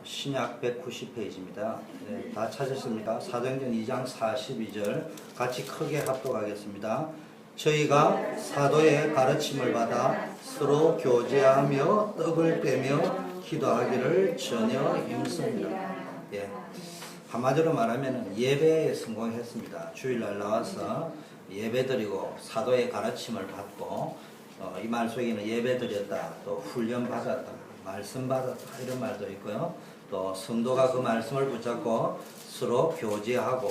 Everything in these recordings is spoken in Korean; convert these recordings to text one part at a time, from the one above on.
신약 190페이지입니다. 네, 다 찾으셨습니까? 사도행전 2장 42절 같이 크게 합독하겠습니다. 저희가 사도의 가르침을 받아 서로 교제하며 떡을 떼며 기도하기를 전혀 힘씁니다. 예, 한마디로 말하면 예배에 성공했습니다. 주일날 나와서 예배드리고 사도의 가르침을 받고 이 말 속에는 예배드렸다, 또 훈련 받았다, 말씀 받았다 이런 말도 있고요. 또 성도가 그 말씀을 붙잡고 서로 교제하고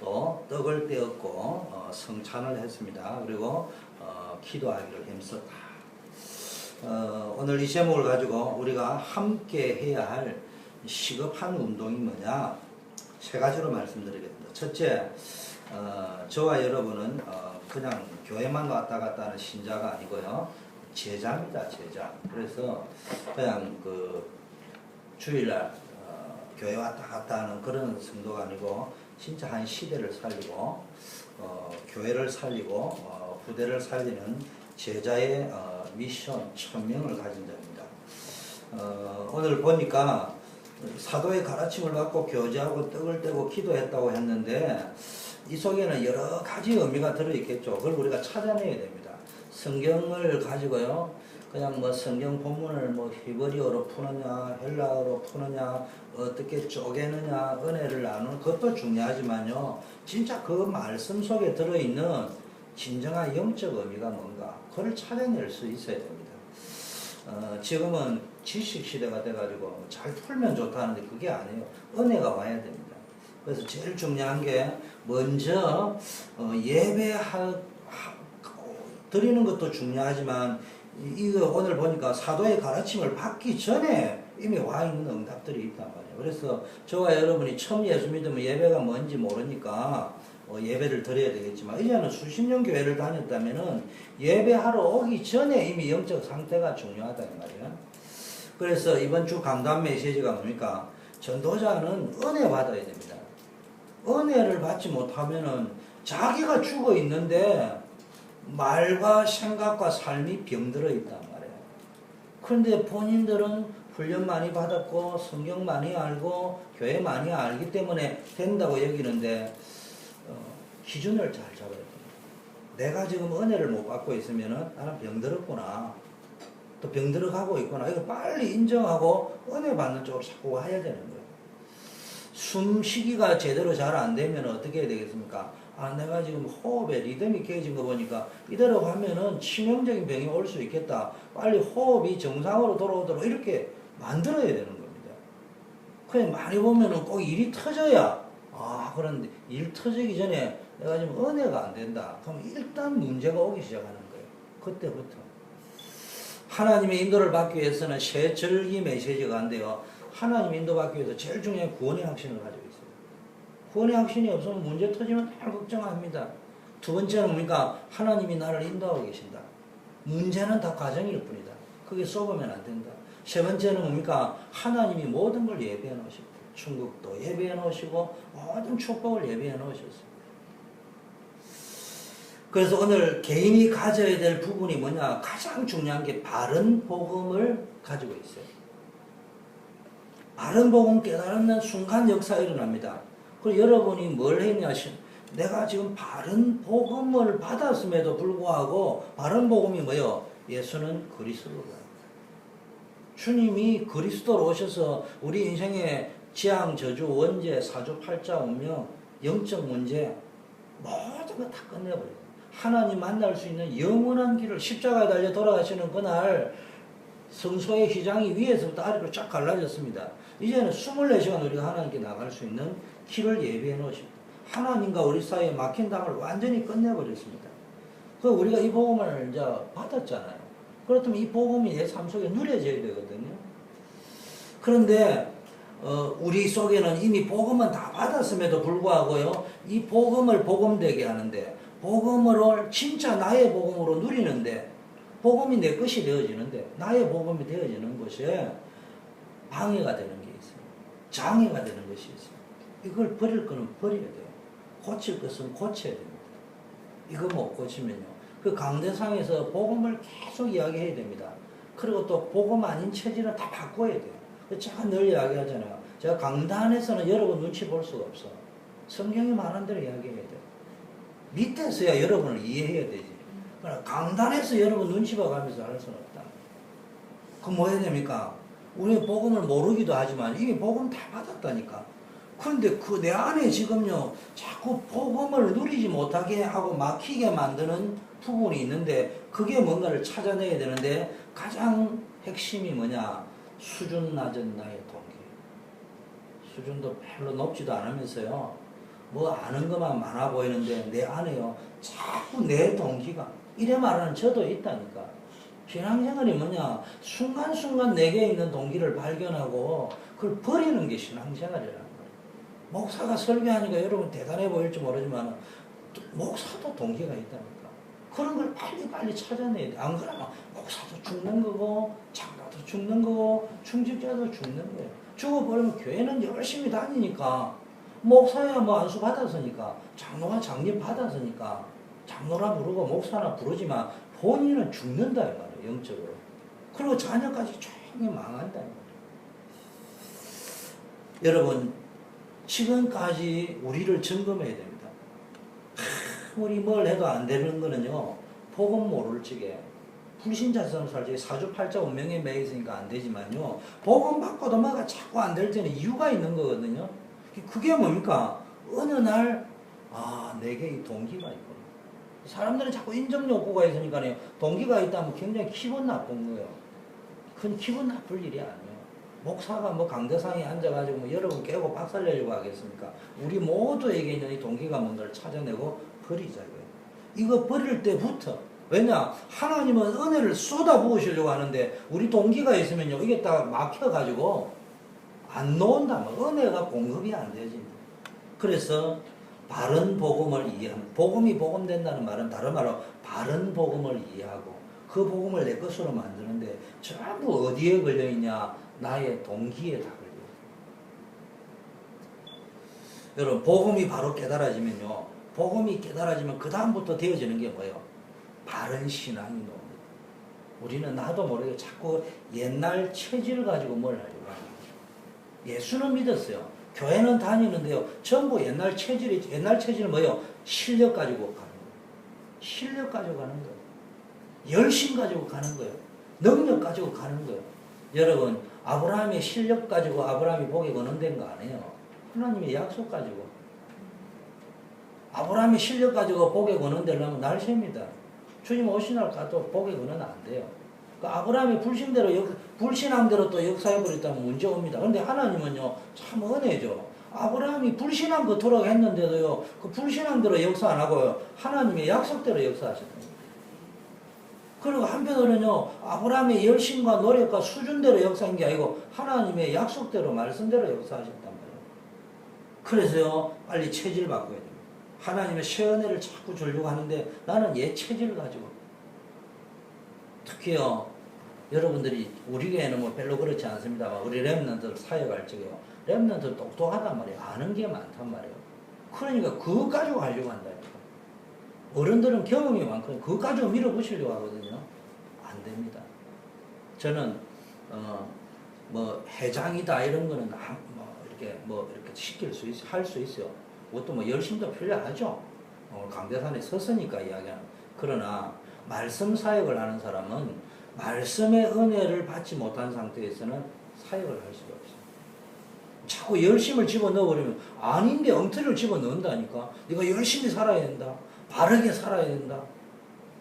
또 떡을 떼었고 성찬을 했습니다. 그리고 기도하기를 힘썼다. 오늘 이 제목을 가지고 우리가 함께 해야 할 시급한 운동이 뭐냐? 세 가지로 말씀드리겠습니다. 첫째, 저와 여러분은 그냥 교회만 왔다 갔다 하는 신자가 아니고요. 제자입니다, 제자. 그래서 그냥 주일날 교회 왔다 갔다 하는 그런 성도가 아니고 진짜 한 시대를 살리고 교회를 살리고 후대를 살리는 제자의 미션, 천명을 가진 자입니다. 오늘 보니까 사도의 가르침을 받고 교제하고 떡을 떼고 기도했다고 했는데 이 속에는 여러 가지 의미가 들어있겠죠. 그걸 우리가 찾아내야 됩니다. 성경을 가지고요, 그냥 성경 본문을 히브리어로 푸느냐, 헬라어로 푸느냐, 어떻게 쪼개느냐, 은혜를 나누는 것도 중요하지만요, 진짜 그 말씀 속에 들어있는 진정한 영적 의미가 뭔가, 그걸 찾아낼 수 있어야 됩니다. 지금은 지식 시대가 돼가지고 잘 풀면 좋다는데 그게 아니에요. 은혜가 와야 됩니다. 그래서 제일 중요한 게 먼저 드리는 것도 중요하지만 이거 오늘 보니까 사도의 가르침을 받기 전에 이미 와 있는 응답들이 있단 말이에요. 그래서 저와 여러분이 처음 예수 믿으면 예배가 뭔지 모르니까 예배를 드려야 되겠지만, 이제는 수십 년 교회를 다녔다면은 예배하러 오기 전에 이미 영적 상태가 중요하다 이 말이에요. 그래서 이번 주 강단 메시지가 뭡니까? 전도자는 은혜 받아야 됩니다. 은혜를 받지 못하면은 자기가 죽어 있는데 말과 생각과 삶이 병들어 있단 말이에요. 그런데 본인들은 훈련 많이 받았고 성경 많이 알고 교회 많이 알기 때문에 된다고 여기는데 기준을 잘 잡아야 됩니다. 내가 지금 은혜를 못 받고 있으면은 나는 병들었구나, 또 병들어가고 있구나, 이걸 빨리 인정하고 은혜 받는 쪽으로 자꾸 와야 되는 거예요. 숨쉬기가 제대로 잘 안 되면 어떻게 해야 되겠습니까? 내가 지금 호흡에 리듬이 깨진 거 보니까 이대로 가면은 치명적인 병이 올 수 있겠다, 빨리 호흡이 정상으로 돌아오도록 이렇게 만들어야 되는 겁니다. 그냥 많이 보면은 꼭 일이 터져야, 그런데 일 터지기 전에 내가 지금 은혜가 안 된다, 그럼 일단 문제가 오기 시작하는 거예요. 그때부터 하나님의 인도를 받기 위해서는 새 절기 메시지가 안 돼요. 하나님 인도받기 위해서 제일 중요한 구원의 확신을 가지고 있어요. 구원의 확신이 없으면 문제 터지면 다 걱정합니다. 두 번째는 뭡니까? 하나님이 나를 인도하고 계신다. 문제는 다 과정일 뿐이다. 그게 쏘으면 안 된다. 세 번째는 뭡니까? 하나님이 모든 걸 예배해 놓으셨다. 충국도 예배해 놓으시고 모든 축복을 예배해 놓으셨어요. 그래서 오늘 개인이 가져야 될 부분이 뭐냐? 가장 중요한 게 바른 복음을 가지고 있어요. 바른 복음 깨달는 순간 역사가 일어납니다. 그리고 여러분이 뭘 했냐? 내가 지금 바른 복음을 받았음에도 불구하고, 바른 복음이 뭐예요? 예수는 그리스도다. 주님이 그리스도로 오셔서 우리 인생의 지향, 저주, 원죄, 사주, 팔자, 운명, 영적 문제 모든 거 다 끝내버려요. 하나님 만날 수 있는 영원한 길을, 십자가에 달려 돌아가시는 그날 성소의 휘장이 위에서부터 아래로 쫙 갈라졌습니다. 이제는 24시간 우리가 하나님께 나갈 수 있는 길을 예비해 놓으십니다. 하나님과 우리 사이에 막힌 담을 완전히 끝내버렸습니다. 그 우리가 이 복음을 이제 받았잖아요. 그렇다면 이 복음이 내 삶 속에 누려져야 되거든요. 그런데 우리 속에는 이미 복음은 다 받았음에도 불구하고요, 이 복음을 복음되게 하는데, 복음으로 진짜 나의 복음으로 누리는데, 복음이 내 것이 되어지는데, 나의 복음이 되어지는 것에 방해가 되는 게 있어요. 장애가 되는 것이 있어요. 이걸 버릴 거는 버려야 돼요. 고칠 것은 고쳐야 됩니다. 이거 못 고치면요, 그 강대상에서 복음을 계속 이야기해야 됩니다. 그리고 또 복음 아닌 체질은 다 바꿔야 돼요. 제가 늘 이야기하잖아요. 제가 강단에서는 여러분 눈치 볼 수가 없어. 성경이 말한 대로 이야기해야 돼. 밑에서야 여러분을 이해해야 되지. 그러나 강단에서 여러분 눈치 봐가면서 할 수는 없다. 그럼 뭐 해야 됩니까? 우리 복음을 모르기도 하지만 이미 복음 다 받았다니까. 그런데 그 내 안에 지금요, 자꾸 복음을 누리지 못하게 하고 막히게 만드는 부분이 있는데, 그게 뭔가를 찾아내야 되는데, 가장 핵심이 뭐냐? 수준 낮은 나의 동기. 수준도 별로 높지도 않으면서요, 뭐 아는 것만 많아 보이는데, 내 안에요, 자꾸 내 동기가, 이래 말하는 저도 있다니까. 신앙생활이 뭐냐? 순간순간 내게 있는 동기를 발견하고, 그걸 버리는 게 신앙생활이라는 거예요. 목사가 설교하니까 여러분 대단해 보일지 모르지만, 목사도 동기가 있다니까. 그런 걸 빨리 찾아내야 돼. 안 그러면 목사도 죽는 거고, 장로도 죽는 거고, 중직자도 죽는 거예요. 죽어버리면 교회는 열심히 다니니까, 목사야 뭐 안수 받았으니까, 장로가 장립 받았으니까, 장로라 부르고 목사나 부르지만 본인은 죽는다 이 말이에요. 영적으로. 그리고 자녀까지 조용히 망한다 이 말이에요. 여러분, 지금까지 우리를 점검해야 됩니다. 우리 뭘 해도 안 되는 거는요, 복음 모를 적에 불신자처럼 살지, 사주팔자 운명에 매여 있으니까 안 되지만요, 복음 받고도 뭐가 자꾸 안 될 때는 이유가 있는 거거든요. 그게 뭡니까? 어느 날, 내게 이 동기가 있구나. 사람들은 자꾸 인정 욕구가 있으니까요, 동기가 있다면 굉장히 기분 나쁜 거예요. 그건 기분 나쁠 일이 아니에요. 목사가 뭐 강대상에 앉아가지고 뭐 여러분 깨고 박살내려고 하겠습니까? 우리 모두에게 있는 이 동기가 뭔가를 찾아내고 버리자 이거예요. 이거 버릴 때부터, 왜냐? 하나님은 은혜를 쏟아 부으시려고 하는데, 우리 동기가 있으면요, 이게 딱 막혀가지고 안 놓은다면 은혜가 공급이 안 되지. 그래서 바른 복음을 이해하는, 복음이 복음된다는 말은 다른 말로 바른 복음을 이해하고 그 복음을 내 것으로 만드는데, 전부 어디에 걸려있냐? 나의 동기에 다 걸려요. 여러분, 복음이 바로 깨달아지면요, 복음이 깨달아지면 그 다음부터 되어지는 게 뭐예요? 바른 신앙이 나옵니다. 우리는 나도 모르게 자꾸 옛날 체질 가지고 뭘 하려고 하는 거죠. 예수는 믿었어요. 교회는 다니는데요, 전부 옛날 체질은 뭐예요? 실력 가지고 가는 거예요. 실력 가지고 가는 거예요. 열심 가지고 가는 거예요. 능력 가지고 가는 거예요. 여러분, 아브라함의 실력 가지고 아브라함이 복이 거는된 거 아니에요. 하나님의 약속 가지고. 아브라함의 실력 가지고 복에 거는되려면 날쌔입니다. 주님 오신 날 가도 복에 거는 안 돼요. 아브라함이 불신함대로 또 역사해버렸다면 문제 옵니다. 그런데 하나님은요, 참 은혜죠. 아브라함이 불신함 그토록 했는데도요, 그 불신함대로 역사 안 하고요, 하나님의 약속대로 역사하셨다. 그리고 한편으로는요, 아브라함의 열심과 노력과 수준대로 역사한 게 아니고 하나님의 약속대로 말씀대로 역사하셨단 말이에요. 그래서요, 빨리 체질 바꿔야 돼요. 하나님의 새 은혜를 자꾸 주려고 하는데 나는 옛 체질을 가지고, 특히요, 여러분들이 우리 교회는 뭐 별로 그렇지 않습니다만 우리 렘넌트들 사역할 적에요, 렘넌트들 똑똑하단 말이에요. 아는 게 많단 말이에요. 그러니까 그거 가지고 하려고 한다니까. 어른들은 경험이 많거든요. 그거 가지고 밀어붙이려고 하거든요. 안 됩니다. 저는 뭐 회장이다 이런 거는 이렇게 시킬 수 있어, 할 수 있어요. 그것도 뭐 열심도 필요하죠. 강대산에 섰으니까 이야기하는. 그러나 말씀 사역을 하는 사람은 말씀의 은혜를 받지 못한 상태에서는 사역을 할 수가 없어요. 자꾸 열심을 집어넣어버리면 아닌데 엉터리를 집어넣는다니까. 네가 열심히 살아야 된다. 바르게 살아야 된다.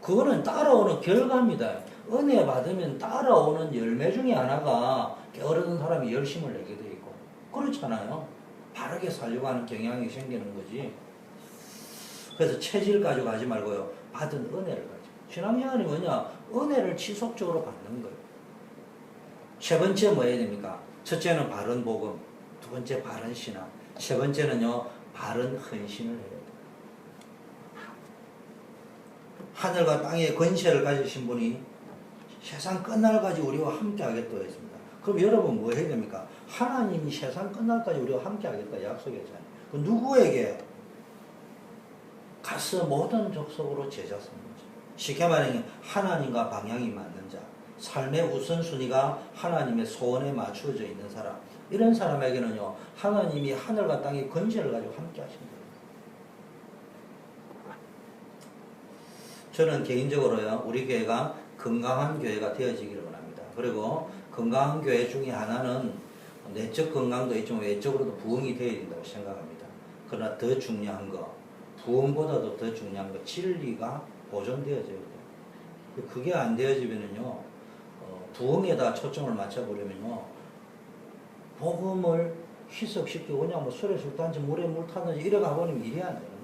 그거는 따라오는 결과입니다. 은혜 받으면 따라오는 열매 중에 하나가 게으르던 사람이 열심을 내게 돼 있고, 그렇잖아요. 바르게 살려고 하는 경향이 생기는 거지. 그래서 체질 가지고 하지 말고요, 받은 은혜를 가지고. 신앙생활이 뭐냐? 은혜를 지속적으로 받는 거예요. 세 번째 뭐 해야 됩니까? 첫째는 바른 복음, 두 번째 바른 신앙, 세 번째는요, 바른 헌신을 해야 돼요. 하늘과 땅의 권세를 가지신 분이 세상 끝날까지 우리와 함께 하겠다고 했습니다. 그럼 여러분 뭐 해야 됩니까? 하나님이 세상 끝날까지 우리와 함께 하겠다 약속했잖아요. 그 누구에게? 가서 모든 족속으로 제자 삼는 자. 쉽게 말하면 하나님과 방향이 맞는 자. 삶의 우선순위가 하나님의 소원에 맞추어져 있는 사람, 이런 사람에게는요, 하나님이 하늘과 땅의 권세를 가지고 함께 하십니다. 저는 개인적으로요, 우리 교회가 건강한 교회가 되어지기를 원합니다. 그리고 건강한 교회 중에 하나는 내적 건강도 있지만 외적으로도 부흥이 되어야 된다고 생각합니다. 그러나 더 중요한 거, 부흥보다도 더 중요한 거, 진리가 보존되어져야 돼요. 그게 안 되어지면은요, 부흥에다 초점을 맞춰보려면요, 복음을 희석시키고 그냥 뭐 술에 술 단지 물에 물 타든지 이래 가버리면 일이 안 되는 거예요.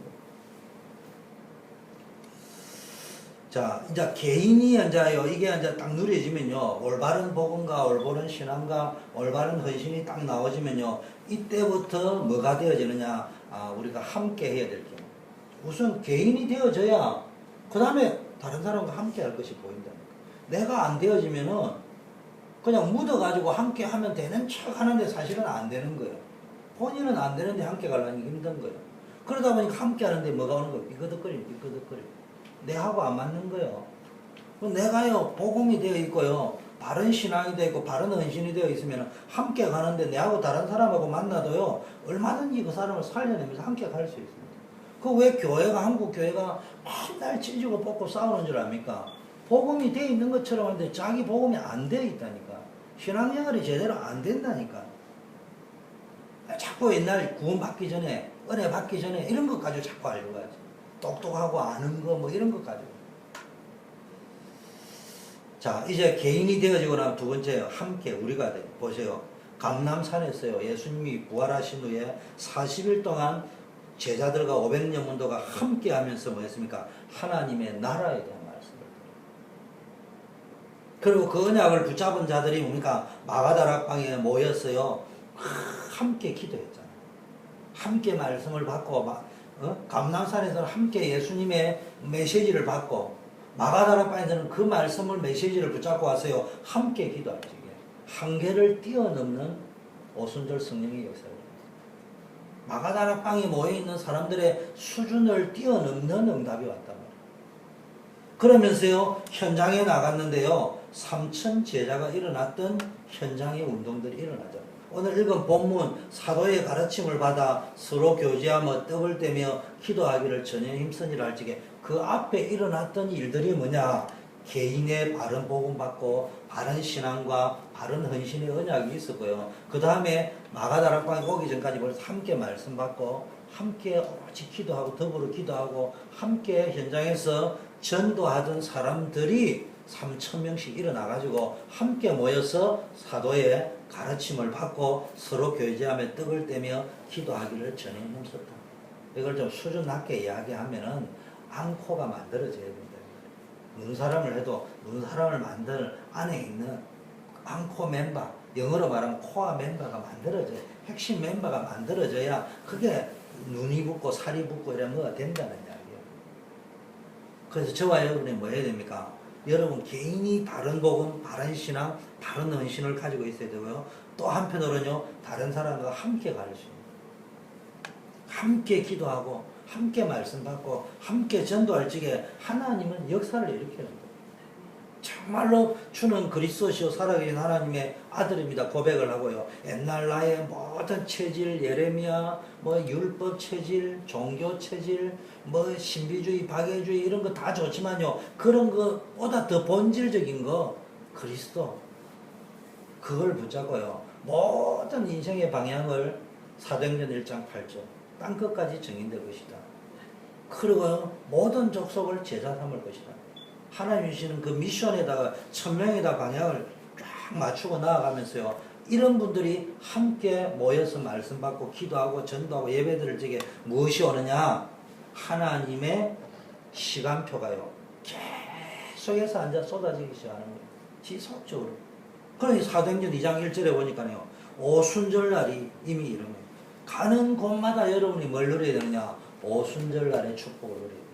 자, 이제 개인이 이제요, 이게 이제 딱 누려지면요, 올바른 복음과 올바른 신앙과 올바른 헌신이 딱 나오지면요, 이때부터 뭐가 되어지느냐, 우리가 함께 해야 될 게. 우선 개인이 되어져야, 그 다음에 다른 사람과 함께 할 것이 보인다니까. 내가 안 되어지면은 그냥 묻어가지고 함께 하면 되는 척 하는데 사실은 안 되는 거예요. 본인은 안 되는데 함께 가려니 힘든 거예요. 그러다 보니까 함께 하는데 뭐가 오는 거예요? 삐거덕거리고. 내하고 안 맞는 거예요. 내가요, 복음이 되어 있고요, 바른 신앙이 되어 있고, 바른 헌신이 되어 있으면 함께 가는데 내하고 다른 사람하고 만나도요, 얼마든지 그 사람을 살려내면서 함께 갈 수 있습니다. 그 왜 교회가, 한국 교회가 맨날 찢고 뽑고 싸우는 줄 압니까? 복음이 되어 있는 것처럼 하는데 자기 복음이 안 되어 있다니까. 신앙생활이 제대로 안 된다니까. 자꾸 옛날 구원받기 전에, 은혜 받기 전에 이런 것 가지고 자꾸 하려고 하지. 똑똑하고 아는 거 뭐 이런 것 가지고. 자, 이제 개인이 되어지고 나면 두 번째요, 함께 우리가 돼요. 보세요. 감람산에서요, 예수님이 부활하신 후에 40일 동안 제자들과 500년 문도가 함께 하면서 뭐 했습니까? 하나님의 나라에 대한 말씀을. 그리고 그 언약을 붙잡은 자들이 뭡니까? 마가다락방에 모였어요. 함께 기도했잖아요. 함께 말씀을 받고, 감람산에서는 함께 예수님의 메시지를 받고, 마가다락방에서는 그 말씀을 메시지를 붙잡고 왔어요. 함께 기도하지. 한계를 뛰어넘는 오순절 성령의 역사를. 마가다락방에 모여있는 사람들의 수준을 뛰어넘는 응답이 왔단 말이에요. 그러면서요, 현장에 나갔는데요, 3천 제자가 일어났던 현장의 운동들이 일어나죠. 오늘 읽은 본문, 사도의 가르침을 받아 서로 교제하며 떡을 떼며 기도하기를 전혀 힘쓰니라 할 적에 그 앞에 일어났던 일들이 뭐냐? 개인의 바른 복음 받고 바른 신앙과 바른 헌신의 언약이 있었고요. 그 다음에 마가다락방에 오기 전까지 벌써 함께 말씀 받고 함께 오직 기도하고 더불어 기도하고 함께 현장에서 전도하던 사람들이 3,000명씩 일어나가지고 함께 모여서 사도의 가르침을 받고 서로 교제하며 떡을 떼며 기도하기를 전혀 힘썼다. 이걸 좀 수준 낮게 이야기하면은 앙코가 만들어져야 된다. 눈사람을 해도 눈사람을 만들 안에 있는 앙코 멤버, 영어로 말하면 코어 멤버가 만들어져야, 핵심 멤버가 만들어져야 그게 눈이 붙고 살이 붙고 이런 거가 된다는 이야기예요. 그래서 저와 여러분이 뭐 해야 됩니까? 여러분 개인이 바른 복음, 바른 신앙, 바른 헌신을 가지고 있어야 되고요. 또 한편으로는요, 다른 사람과 함께 갈 수 있는, 함께 기도하고 함께 말씀 받고 함께 전도할 적에 하나님은 역사를 일으켜야 합니다. 정말로 주는 그리스도시요 살아계신 하나님의 아들입니다. 고백을 하고요. 옛날 나의 모든 체질, 예레미야, 뭐 율법 체질, 종교 체질, 뭐 신비주의, 박애주의 이런 거 다 좋지만요. 그런 것보다 더 본질적인 거 그리스도. 그걸 붙잡고요. 모든 인생의 방향을 사도행전 1장 8절 땅끝까지 정인될 것이다. 그리고 모든 족속을 제자 삼을 것이다. 하나님 주시는 그 미션에다가 1000명에다 방향을 쫙 맞추고 나아가면서요. 이런 분들이 함께 모여서 말씀 받고 기도하고 전도하고 예배드릴 적에 무엇이 오느냐? 하나님의 시간표가요. 계속해서 앉아 쏟아지기 시작하는 거예요. 지속적으로. 그러니 사도행전 2장 1절에 보니까요. 오순절날이 이미 이런 거예요. 가는 곳마다 여러분이 뭘 누려야 되느냐? 오순절날의 축복을 누려야 돼요.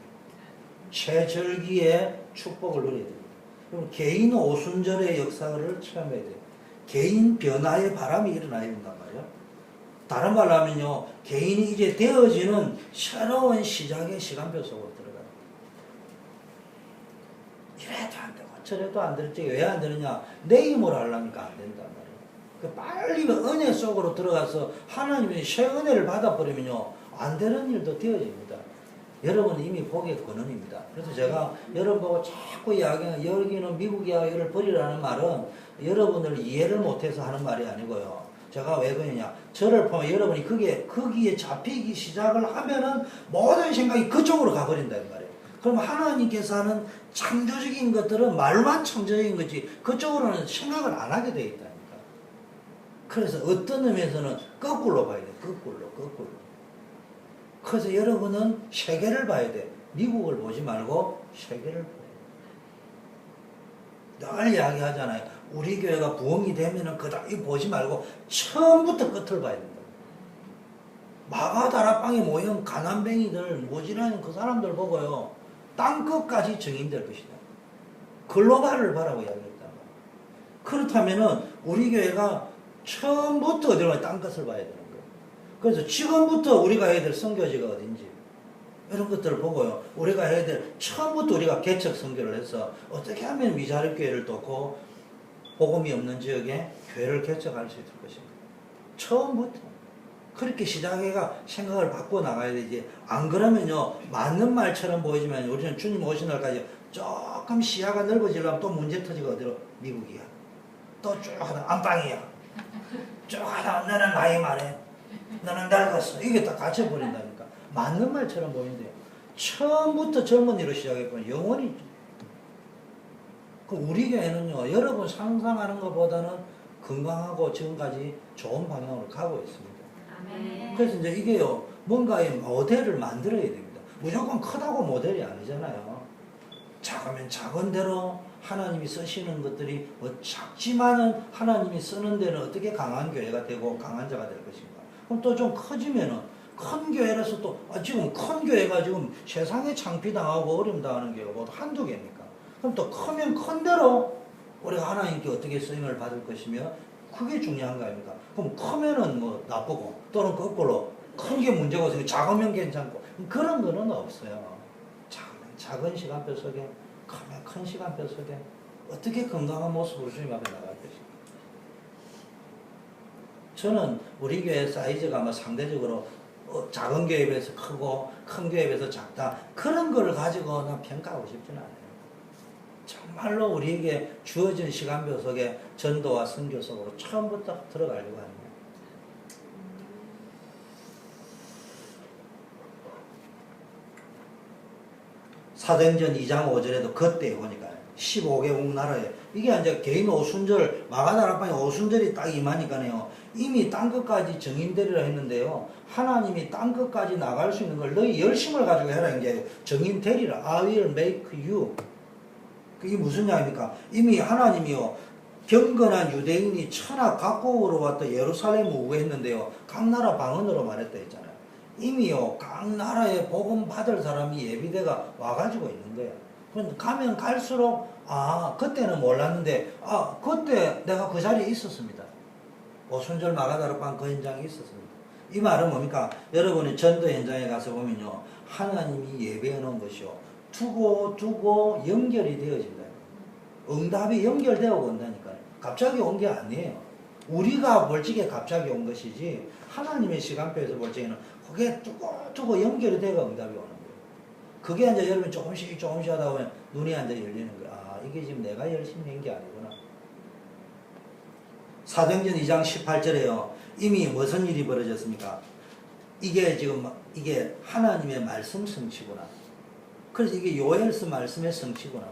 최절기의 축복을 누려야 됩니다. 그럼 개인 오순절의 역사를 체험해야 돼요. 개인 변화의 바람이 일어나야 된단 말이에요. 다른 말로 하면요, 개인이 이제 되어지는 새로운 시작의 시간표 속으로 들어가요. 이래도 안 되고 저래도 안 되지. 왜 안 되느냐? 내 힘으로 하려니까 안 된단 말이에요. 그 빨리 은혜 속으로 들어가서 하나님의 새 은혜를 받아버리면요, 안 되는 일도 되어집니다. 여러분 이미 복의 근원입니다. 그래서 제가 여러분 보고 자꾸 이야기하는, 여기는 미국 이야기를 버리라는 말은 여러분을 이해를 못해서 하는 말이 아니고요. 제가 왜 그러냐? 저를 보면 여러분이 거기에 잡히기 시작을 하면은 모든 생각이 그쪽으로 가버린다는 말이에요. 그럼 하나님께서 하는 창조적인 것들은 말만 창조적인 거지 그쪽으로는 생각을 안 하게 돼 있다니까. 그래서 어떤 의미에서는 거꾸로 봐야 돼. 거꾸로. 그래서 여러분은 세계를 봐야 돼. 미국을 보지 말고 세계를 봐야 돼. 늘 이야기하잖아요. 우리 교회가 부흥이 되면은 그다음 보지 말고 처음부터 끝을 봐야 된다. 마가다락방에 모인 가난뱅이들, 모질라는 그 사람들 보고요, 땅 끝까지 증인될 것이다. 글로벌을 바라고 이야기했다. 그렇다면은 우리 교회가 처음부터 어디로 땅 끝을 봐야 되는 거예요. 그래서 지금부터 우리가 해야 될 선교지가 어딘지 이런 것들을 보고요, 우리가 해야 될, 처음부터 우리가 개척 선교를 해서 어떻게 하면 미자립교회를 돕고 복음이 없는 지역에 교회를 개척할 수 있을 것인가. 처음부터 그렇게 시작해가 생각을 바꿔 나가야 되지. 안 그러면요, 맞는 말처럼 보이지만 우리는 주님 오신 날까지 조금 시야가 넓어지려면 또 문제 터지고 어디로? 미국이야. 또 쭉 하다 안방이야. 쭉 하다 너는 나이 많네. 너는 늙었어. 이게 다 갇혀버린다니까. 맞는 말처럼 보이는데요, 처음부터 젊은이로 시작했고 영원히. 그 우리 교회는요, 여러분 상상하는 것보다는 건강하고 지금까지 좋은 방향으로 가고 있습니다. 아멘. 그래서 이제 이게요, 뭔가의 모델을 만들어야 됩니다. 무조건 크다고 모델이 아니잖아요. 작으면 작은 대로 하나님이 쓰시는 것들이 뭐 작지만은 하나님이 쓰는 데는 어떻게 강한 교회가 되고 강한 자가 될 것인가. 그럼 또 좀 커지면은 큰 교회라서 또 지금 큰 교회가 지금 세상에 창피당하고 어려움 당하는 교회가 뭐 한두 개입니까? 그럼 또 크면 큰 대로 우리가 하나님께 어떻게 쓰임을 받을 것이며 그게 중요한 거 아닙니까? 그럼 크면은 뭐 나쁘고 또는 거꾸로 큰 게 문제가 있으면 작으면 괜찮고 그런 거는 없어요. 작은 시간표 속에 크면 큰 시간표 속에 어떻게 건강한 모습으로 주님 앞에 나갈 것인가. 저는 우리 교회 사이즈가 뭐 상대적으로 작은 교회에 비해서 크고 큰 교회에 비해서 작다 그런 거를 가지고 난 평가하고 싶지는 않아요. 정말로 우리에게 주어진 시간표 속에 전도와 선교 속으로 처음부터 들어가려고 합니다. 사도행전 2장 5절에도 그때 보니까 15개국 나라에 이게 이제 개인 오순절 마가다락방에 오순절이 딱 임하니까요, 이미 땅끝까지 정인되리라 했는데요, 하나님이 땅끝까지 나갈 수 있는 걸 너희 열심을 가지고 해라 이제 정인되리라. I will make you. 그게 무슨 이야기입니까? 이미 하나님이요, 경건한 유대인이 천하 각국으로 왔다 예루살렘 우회했는데요, 각 나라 방언으로 말했다 했잖아요. 이미요, 각 나라에 복음 받을 사람이 예비대가 와가지고 있는 거예요. 그런데 가면 갈수록 그때는 몰랐는데 그때 내가 그 자리에 있었습니다. 오순절 마가다락방 그 현장에 있었습니다. 이 말은 뭡니까? 여러분이 전도 현장에 가서 보면요, 하나님이 예배해 놓은 것이요, 두고 연결이 되어진다. 응답이 연결되어 온다니까요. 갑자기 온 게 아니에요. 우리가 볼 적에 갑자기 온 것이지 하나님의 시간표에서 볼 적에는 그게 두고 연결이 되어 응답이 오는 거예요. 그게 이제 여러분 조금씩 하다 보면 눈이 이제 열리는 거예요. 이게 지금 내가 열심히 한 게 아니구나. 사도행전 2장 18절에요. 이미 무슨 일이 벌어졌습니까? 이게 하나님의 말씀 성취구나. 그래서 이게 요엘서 말씀의 성취구나.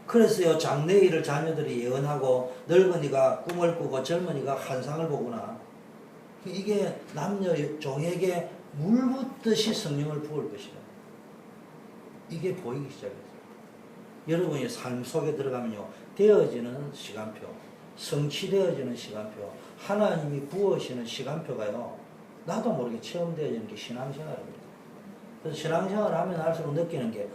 그래서요, 장래일을 자녀들이 예언하고 늙은이가 꿈을 꾸고 젊은이가 환상을 보구나. 이게 남녀 종에게 물붓듯이 성령을 부을 것이다. 이게 보이기 시작했어요. 여러분이 삶 속에 들어가면요, 되어지는 시간표, 성취되어지는 시간표, 하나님이 부으시는 시간표가요, 나도 모르게 체험되어지는 게 신앙생활입니다. 그래서 신앙생활을 하면 할수록 느끼는 게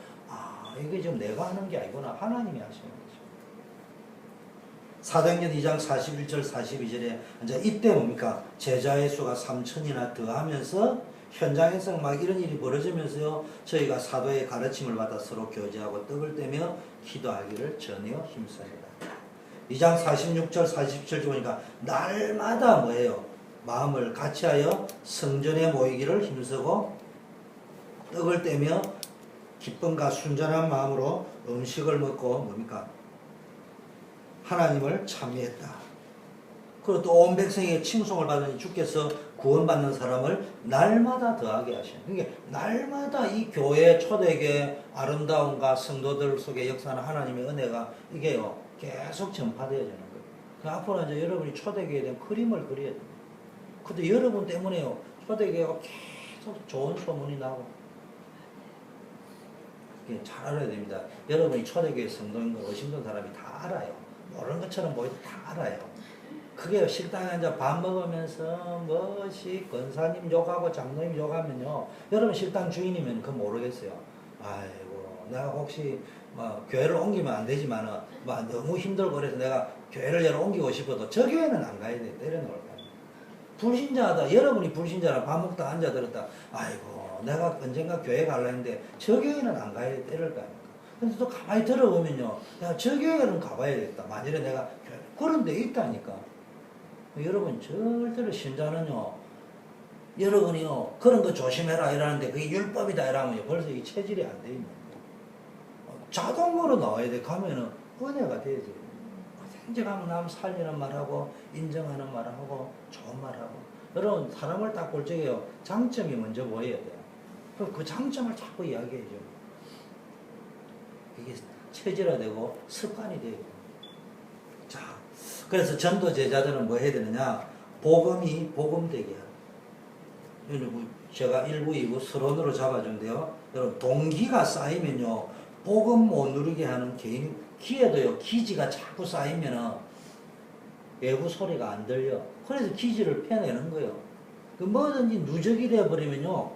이게 지금 내가 하는 게 아니구나. 하나님이 하시는 거죠. 사도행전 2장 41절 42절에 이제 이때 뭡니까? 제자의 수가 3,000이나 더하면서 현장에서 막 이런 일이 벌어지면서요, 저희가 사도의 가르침을 받아 서로 교제하고 떡을 떼며 기도하기를 전혀 힘씁니다. 2장 46절 47절 보니까 날마다 뭐예요? 마음을 같이하여 성전에 모이기를 힘쓰고 떡을 떼며 기쁨과 순전한 마음으로 음식을 먹고 뭡니까? 하나님을 찬미했다. 그리고 또 온 백성에게 칭송을 받으니 주께서 구원받는 사람을 날마다 더하게 하시는. 그러니까 날마다 이 교회 초대교회 아름다움과 성도들 속에 역사하는 하나님의 은혜가 이게요 계속 전파되어지는 거예요. 그 앞으로 이제 여러분이 초대교회에 대한 그림을 그려야 됩니다. 근데 여러분 때문에요 초대교회가 계속 좋은 소문이 나고 잘 알아야 됩니다. 여러분이 초대교회 성도인 걸 의심된 사람이 다 알아요. 모르는 것처럼 보여도 다 알아요. 그게 식당에 앉아 밥 먹으면서 뭐시 권사님 욕하고 장로님 욕하면요 여러분 식당 주인이면 그거 모르겠어요. 아이고 내가 혹시 뭐 교회를 옮기면 안 되지만은 뭐 너무 힘들고 그래서 내가 교회를 여러 옮기고 싶어도 저 교회는 안 가야 돼. 때려놓을 거야. 불신자다. 여러분이 불신자라 밥 먹다 앉아 들었다. 아이고 내가 언젠가 교회 갈라 했는데 저 교회는 안 가야 돼. 때릴 거 아닙니까. 근데 또 가만히 들어보면요 야, 저 교회는 가봐야겠다. 만일에 내가 그런 데 있다니까. 여러분 절대로 신자는요 여러분이요 그런 거 조심해라 이러는데 그게 율법이다 이러면 벌써 이 체질이 안 돼 있는 거예요. 자동으로 나와야 돼. 가면은 은혜가 되지. 언제 가면 남 살리는 말하고 인정하는 말하고 좋은 말하고. 여러분 사람을 딱 볼 적에요 장점이 먼저 보여야 돼요. 그 장점을 자꾸 이야기해줘. 이게 체질화되고 습관이 돼요. 자, 그래서 전도 제자들은 뭐 해야 되느냐? 복음이 복음되게 하는. 제가 1부, 2부 서론으로 잡아준대요. 여러분 동기가 쌓이면요 복음 못 누리게 하는 개인 귀에도요 기지가 자꾸 쌓이면은 외부 소리가 안 들려. 그래서 기지를 펴내는 거예요. 그 뭐든지 누적이 되어버리면요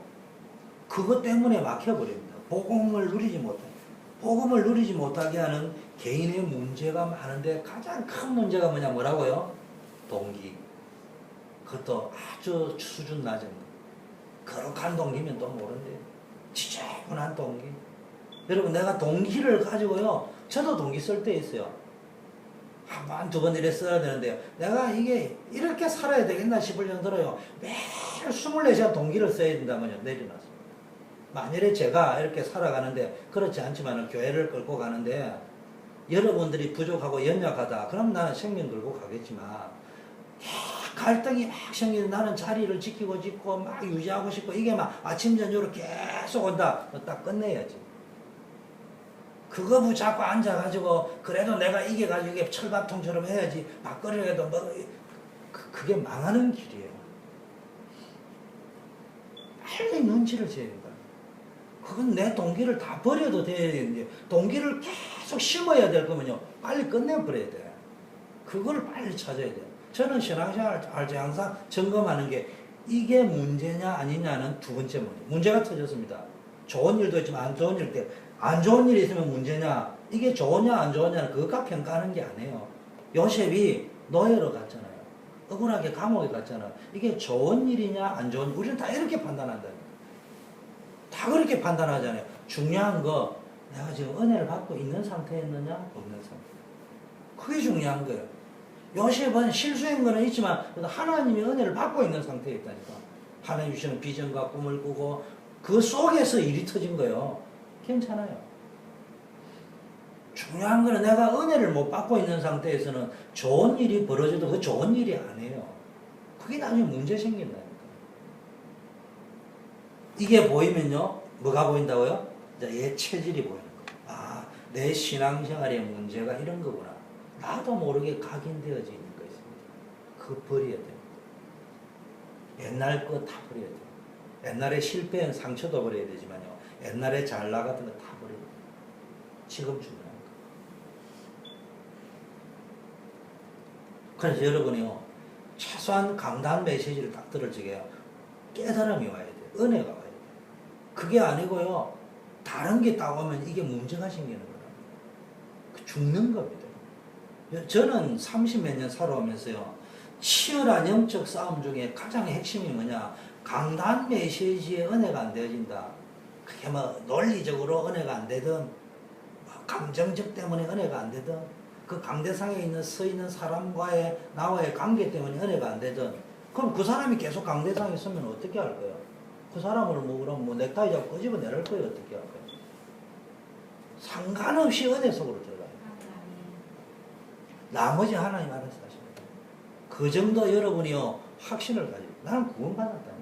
그것 때문에 막혀버립니다. 복음을 누리지 못해. 복음을 누리지 못하게 하는 개인의 문제가 많은데 가장 큰 문제가 뭐라고요? 동기. 그것도 아주 수준 낮은 거. 거룩한 동기면 또 모른대요. 지저분한 동기. 여러분 내가 동기를 가지고요 저도 동기 쓸 때 있어요. 한 번, 두 번 이래 써야 되는데요. 내가 이게 이렇게 살아야 되겠나 싶을 정도로요 매일 24시간 동기를 써야 된다면요 내려놨어요. 만일에 제가 이렇게 살아가는데 그렇지 않지만 교회를 끌고 가는데 여러분들이 부족하고 연약하다 그럼 나는 생명 들고 가겠지만 갈등이 막 생기는 나는 자리를 지키고 싶고 막 유지하고 싶고 이게 막 아침 저녁으로 계속 온다. 딱 끝내야지. 그거 붙잡고 앉아가지고 그래도 내가 이겨가지고 이게 철밥통처럼 해야지 막걸리라도 뭐 그게 망하는 길이에요. 빨리 눈치를 채야 된다. 그건 내 동기를 다 버려도 되는데 동기를 계속 심어야 될 거면요 빨리 끝내버려야 돼. 그걸 빨리 찾아야 돼요. 저는 신앙생활 할 때 항상 점검하는 게 이게 문제냐 아니냐는 두 번째 문제. 문제가 터졌습니다. 좋은 일도 있지만 안 좋은 일 때 안 좋은 일이 있으면 문제냐 이게 좋으냐 안 좋으냐는 그것과 평가하는 게 아니에요. 요셉이 노예로 갔잖아요. 억울하게 감옥에 갔잖아요. 이게 좋은 일이냐 안 좋은 일 우리는 다 이렇게 판단한다니까. 다 그렇게 판단하잖아요. 중요한 거 내가 지금 은혜를 받고 있는 상태였느냐 없는 상태. 그게 중요한 거예요. 요셉은 실수한 거는 있지만 하나님의 은혜를 받고 있는 상태에 있다니까. 하나님 주시는 비전과 꿈을 꾸고 그 속에서 일이 터진 거예요. 괜찮아요. 중요한 거는 내가 은혜를 못 받고 있는 상태에서는 좋은 일이 벌어져도 그 좋은 일이 아니에요. 그게 나중에 문제 생긴다니까. 이게 보이면요 뭐가 보인다고요? 얘 체질이 보이는 거예요. 아, 내 신앙생활의 문제가 이런 거구나. 나도 모르게 각인되어져 있는 거 있습니다. 그거 버려야 돼요. 옛날 거 다 버려야 돼요. 옛날에 실패한 상처도 버려야 되지만요. 옛날에 잘 나갔던 거 다 버려야 돼요. 지금 중요한 거. 그래서 여러분이요. 최소한 강단 메시지를 딱 들을 적에 깨달음이 와야 돼요. 은혜가 와야 돼요. 그게 아니고요. 다른 게 딱 오면 이게 문제가 생기는 거예요. 죽는 겁니다. 저는 30몇 년 살아오면서요. 치열한 영적 싸움 중에 가장 핵심이 뭐냐. 강단 메시지에 은혜가 안 되어진다. 그게 뭐 논리적으로 은혜가 안 되든 뭐 감정적 때문에 은혜가 안 되든 그 강대상에 서 있는 사람과의 나와의 관계 때문에 은혜가 안 되든 그럼 그 사람이 계속 강대상에 서면 어떻게 할 거예요? 그 사람을 뭐 그럼 뭐 넥타이 잡고 끄집어 내릴 거예요? 어떻게 할 거예요? 상관없이 은혜 속으로 들어가요. 나머지 하나님 알아서 하십니다. 그 정도 여러분이요 확신을 가지고 나는 구원받았다니까.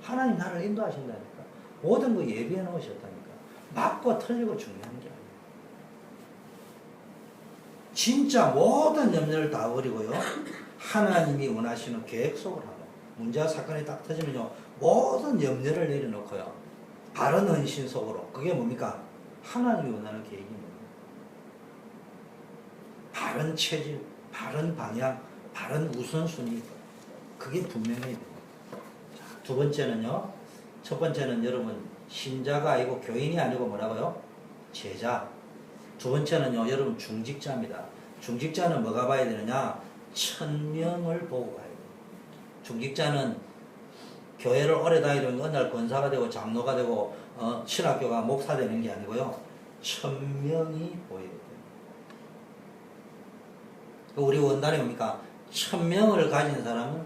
하나님 나를 인도하신다니까. 모든 거 예비해 놓으셨다니까. 맞고 틀리고 중요한 게 아니에요. 진짜 모든 염려를 다 버리고요. 하나님이 원하시는 계획 속으로 하고 문제와 사건이 딱 터지면요. 모든 염려를 내려놓고요. 바른 헌신 속으로. 그게 뭡니까? 하나님이 원하는 계획이 뭡니까? 바른 체질, 바른 방향, 바른 우선순위. 그게 분명해야 됩니다. 자, 두 번째는요. 첫 번째는 여러분 신자가 아니고 교인이 아니고 뭐라고요? 제자. 두 번째는요. 여러분 중직자입니다. 중직자는 뭐가 봐야 되느냐? 천명을 보고 가야 돼요. 중직자는 교회를 오래 다니면 어느 날 권사가 되고 장로가 되고 신학교가 목사 되는 게 아니고요. 천명이 보여야 돼요. 우리 원단이 뭡니까? 천명을 가진 사람은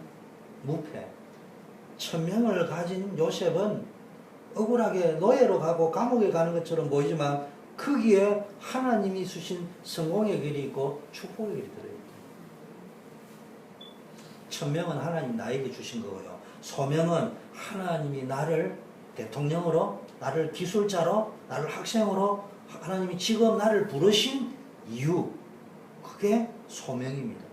무패. 천명을 가진 요셉은 억울하게 노예로 가고 감옥에 가는 것처럼 보이지만 거기에 하나님이 주신 성공의 길이 있고 축복의 길이 들어있다. 천명은 하나님 나에게 주신 거고요. 소명은 하나님이 나를 대통령으로, 나를 기술자로, 나를 학생으로 하나님이 지금 나를 부르신 이유. 그게 소명입니다.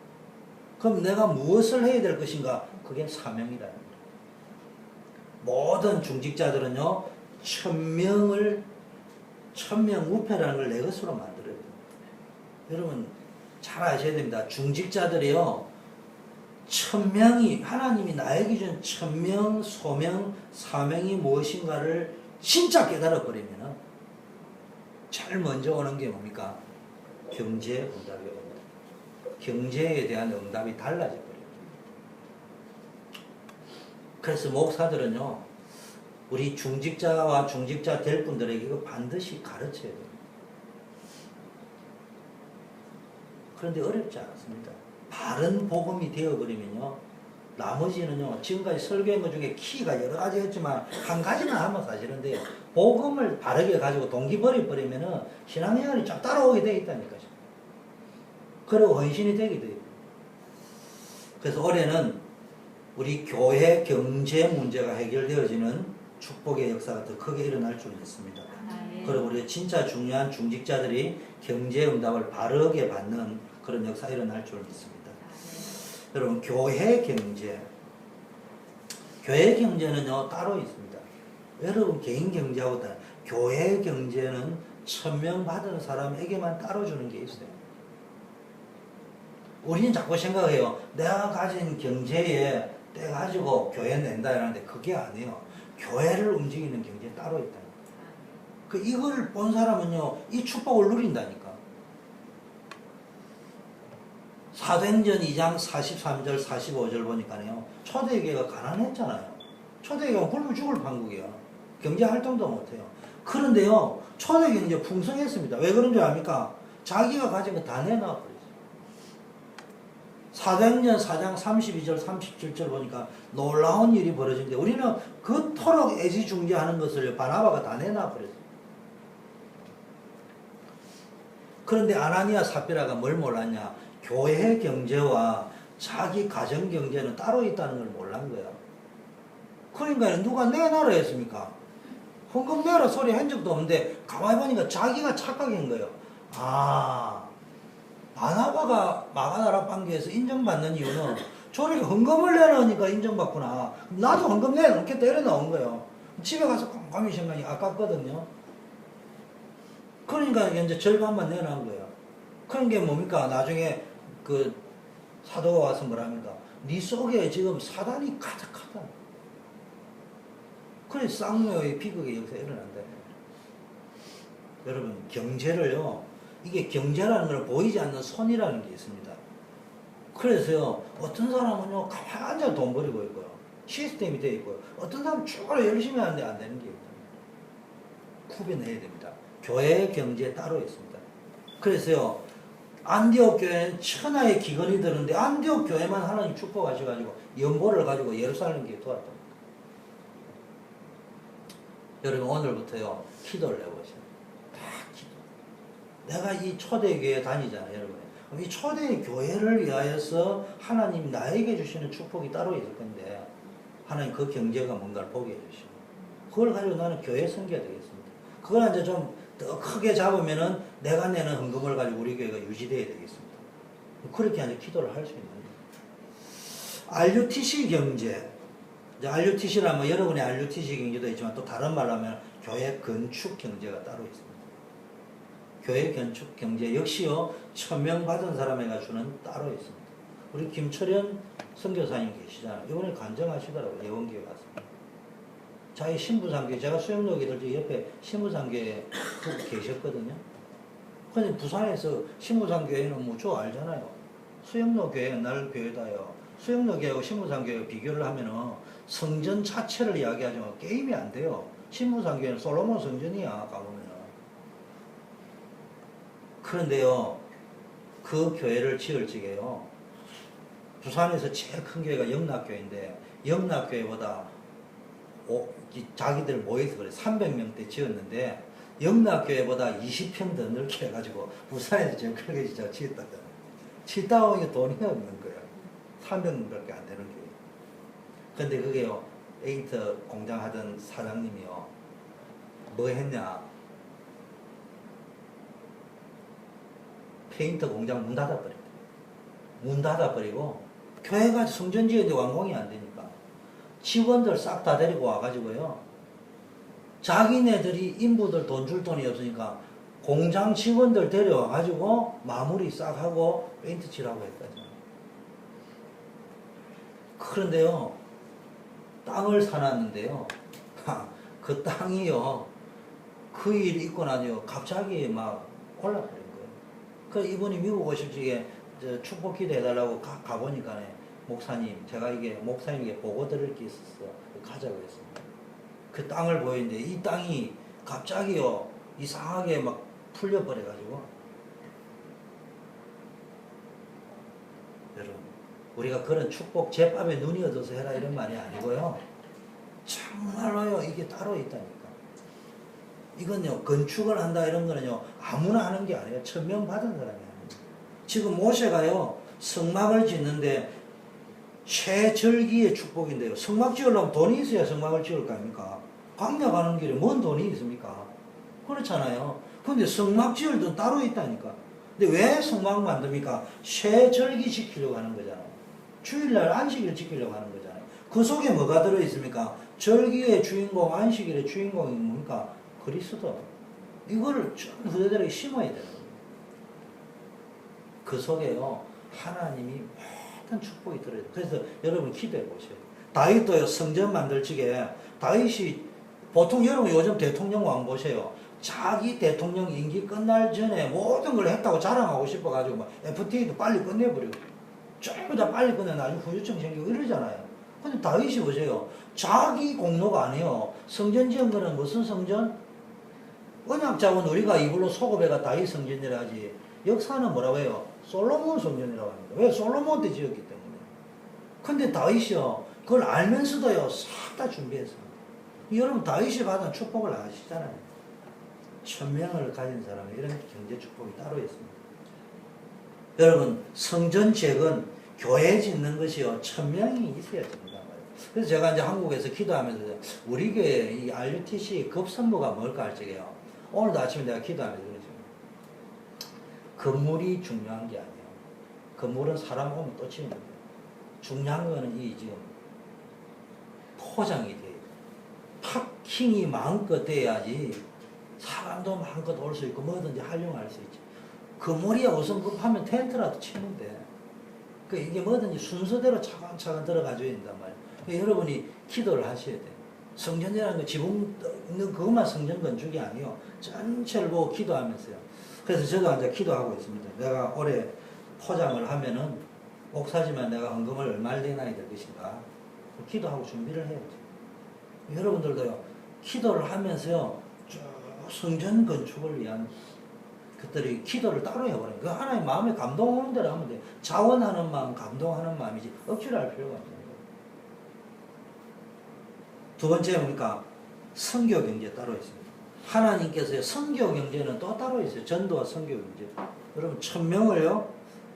그럼 내가 무엇을 해야 될 것인가? 그게 사명이라는 거예요. 모든 중직자들은요, 천명무패라는 걸 내 것으로 만들어야 됩니다. 여러분, 잘 아셔야 됩니다. 중직자들이요, 천명이, 하나님이 나에게 준 천명, 소명, 사명이 무엇인가를 진짜 깨달아버리면 제일 먼저 오는 게 뭡니까? 경제 응답이 옵니다. 경제에 대한 응답이 달라져 버려요. 그래서 목사들은요, 우리 중직자와 중직자 될 분들에게 이거 반드시 가르쳐야 됩니다. 그런데 어렵지 않습니다. 바른 복음이 되어버리면요, 나머지는요, 지금까지 설교한 것 중에 키가 여러 가지 했지만 한 가지만 하면 사실은데 복음을 바르게 가지고 동기 버려버리면은 신앙생활이 쫙 따라오게 돼 있다니까요. 그리고 헌신이 되게 돼요. 그래서 올해는 우리 교회 경제 문제가 해결되어지는 축복의 역사가 더 크게 일어날 줄 믿습니다. 그리고 우리 진짜 중요한 중직자들이 경제 응답을 바르게 받는 그런 역사가 일어날 줄 믿습니다. 여러분, 교회 경제. 교회 경제는요, 따로 있습니다. 여러분, 개인 경제하고 다른 교회 경제는 천명 받은 사람에게만 따로 주는 게 있어요. 우리는 자꾸 생각해요. 내가 가진 경제에 떼가지고 교회 낸다 이러는데 그게 아니에요. 교회를 움직이는 경제에 따로 있다. 이걸 본 사람은요, 이 축복을 누린다니까. 사도행전 2장 43절 45절 보니까요, 초대교회가 가난했잖아요. 초대교회가 굶어 죽을 판국이야. 경제활동도 못해요. 그런데요, 초대교회는 이제 풍성했습니다. 왜 그런 줄 압니까? 자기가 가진 거 다 내놔버렸어요. 사도행전 4장 32절 37절 보니까 놀라운 일이 벌어진데 우리는 그토록 애지중지하는 것을 바나바가 다 내놔버렸어요. 그런데 아나니아 삽비라가 뭘 몰랐냐? 교회 경제와 자기 가정 경제는 따로 있다는 걸 몰란 거야. 그러니까 누가 내놔라 했습니까? 헌금 내라 소리 한 적도 없는데 가만히 보니까 자기가 착각한 거예요. 아, 바나바가 마가다라 방교에서 인정받는 이유는 저렇게 헌금을 내놓으니까 인정받구나. 나도 헌금 내놓겠다 이래 나온 거예요. 집에 가서 꼼꼼히 생각이 아깝거든요. 그러니까 이제 절반만 내놓은 거예요. 그런 게 뭡니까? 나중에 그 사도가 와서 뭐랍니까? 네 속에 지금 사단이 가득하다. 그래 쌍묘의 비극의 역사가 일어난다. 여러분, 경제를요, 이게 경제라는 걸 보이지 않는 손이라는 게 있습니다. 그래서요, 어떤 사람은요, 가만히 앉아 돈 버리고 있고요. 시스템이 되어 있고요. 어떤 사람은 쭉 열심히 하는데 안 되는 게 있다. 구별해야 됩니다. 교회 경제 따로 있습니다. 그래서요, 안디옥 교회는 천하의 기근이 드는데 안디옥 교회만 하나님 축복하셔가지고 연보를 가지고 예루살렘 교회 도왔다. 여러분 오늘부터요 기도를 해보세요. 다 기도. 내가 이 초대교회 다니잖아요, 여러분. 이 초대교회를 위하여서 하나님 나에게 주시는 축복이 따로 있을 건데 하나님 그 경제가 뭔가를 보게 해주시고 그걸 가지고 나는 교회 섬겨야 되겠습니다. 그걸 이제 좀 더 크게 잡으면은 내가 내는 헌금을 가지고 우리 교회가 유지되어야 되겠습니다. 그렇게 이제 기도를 할 수 있는 거예요. RUTC 경제. 이제 RUTC라면 뭐 여러분의 RUTC 경제도 있지만 또 다른 말로 하면 교회 건축 경제가 따로 있습니다. 교회 건축 경제 역시요, 천명 받은 사람에게 주는 따로 있습니다. 우리 김철현 선교사님 계시잖아요. 이번에 간증하시더라고요. 예원교회 갔습니다. 자기 신부상교회, 제가 수영역이들 옆에 신부상교회 계셨거든요. 근데 부산에서 신부상교회는 뭐 저 알잖아요. 수영로교회 옛날 교회다요. 수영로교회하고 신부상교회 비교를 하면은 성전 자체를 이야기하지만 게임이 안 돼요. 신부상교회는 솔로몬 성전이야, 가보면은. 그런데요, 그 교회를 지을 적에요, 부산에서 제일 큰 교회가 영락교회인데, 영락교회보다 자기들 모여서 그래 300명대 지었는데 영락교회보다 20평 더 넓게 해가지고 부산에서 제일 크게 진짜 지었다잖아요. 짓다 보니까 돈이 없는 거예요. 300명밖에 안 되는 교회. 근데 그게요, 에이트 공장 하던 사장님이요, 뭐 했냐, 페인트 공장 문 닫아버렸대. 문 닫아버리고 교회가 성전 지었는데 완공이 안 되니까 직원들 싹 다 데리고 와가지고요, 자기네들이 인부들 돈 줄 돈이 없으니까 공장 직원들 데려와가지고 마무리 싹 하고 페인트 칠하고 했다죠. 그런데요, 땅을 사놨는데요, 그 땅이요, 그 일 있고 나니요 갑자기 막 올라버린 거예요. 그 이분이 미국 오실 적에 축복 기도해달라고 가보니까 목사님, 제가 이게 목사님에게 보고 드릴 게 있었어. 가자고 했습니다. 그 땅을 보이는데 이 땅이 갑자기요 이상하게 막 풀려버려가지고, 여러분 우리가 그런 축복 제밥에 눈이 어두워서 해라 이런 말이 아니고요, 정말로요 이게 따로 있다니까. 이건요 건축을 한다 이런 거는요 아무나 하는 게 아니에요. 천명 받은 사람이 하는 거예요. 지금 모세가요 성막을 짓는데 최절기의 축복인데요, 성막 지으려면 돈이 있어야 성막을 지을 거 아닙니까? 광야 가는 길에 뭔 돈이 있습니까? 그렇잖아요. 근데 성막 지을 돈 따로 있다니까. 근데 왜 성막 만듭니까? 최절기 지키려고 하는 거잖아요. 주일날 안식일 지키려고 하는 거잖아요. 그 속에 뭐가 들어있습니까? 절기의 주인공, 안식일의 주인공이 뭡니까? 그리스도. 이거를 쭉 후대들에게 심어야 되는 거예요. 그 속에요 하나님이 모든 축복이 들어요. 그래서 여러분 기도해 보세요. 다윗도요 성전 만들 적에 다윗이, 보통 여러분 요즘 대통령 왕 보세요. 자기 대통령 임기 끝날 전에 모든 걸 했다고 자랑하고 싶어가지고 막 FTA도 빨리 끝내버리고 전부 다 빨리 끝내 나중에 후유증 생기고 이러잖아요. 근데 다윗이 보세요. 자기 공로가 아니에요. 성전 지은 거는 무슨 성전? 언약자원 우리가 이걸로 소고배가 다윗 성전이라 하지, 역사는 뭐라고 해요? 솔로몬 성전이라고 합니다. 왜? 솔로몬 때 지었기 때문에. 근데 다윗이요 그걸 알면서도요 싹 다 준비했어요. 여러분 다윗이 받은 축복을 아시잖아요. 천명을 가진 사람이 이런 경제 축복이 따로 있습니다. 여러분 성전 재건, 교회 짓는 것이요 천명이 있어야 됩니다. 그래서 제가 이제 한국에서 기도하면서 우리 교회 이 RUTC 급선무가 뭘까 할 적에요, 오늘도 아침에 내가 기도하면서 그러죠. 건물이 중요한 게 아니에요. 건물은 사람 오면 또 치우는 거예요. 중요한 거는 이 지금 포장이 돼요. 파킹이 마음껏 돼야지 사람도 마음껏 올 수 있고 뭐든지 활용할 수 있지. 건물이야 우선 급하면 텐트라도 치는데, 그 이게 뭐든지 순서대로 차근차근 들어가줘야 된단 말이에요. 그러니까 여러분이 기도를 하셔야 돼요. 성전이라는 거 지붕 있는 그것만 성전 건축이 아니에요. 전체를 보고 기도하면서요. 그래서 저도 이제 기도하고 있습니다. 내가 올해 포장을 하면은 옥사지만 내가 헌금을 얼마를 내놔야 될 것인가. 기도하고 준비를 해야죠. 여러분들도요, 기도를 하면서요, 쭉 성전 건축을 위한 그들이 기도를 따로 해버려요. 그 하나님 마음에 감동 오는 대로 하면 돼요. 자원하는 마음, 감동하는 마음이지 억지로 할 필요가 없어요. 두 번째 뭡니까? 선교 경제 따로 있습니다. 하나님께서 선교 경제는 또 따로 있어요. 전도와 선교 경제. 여러분 1000명을요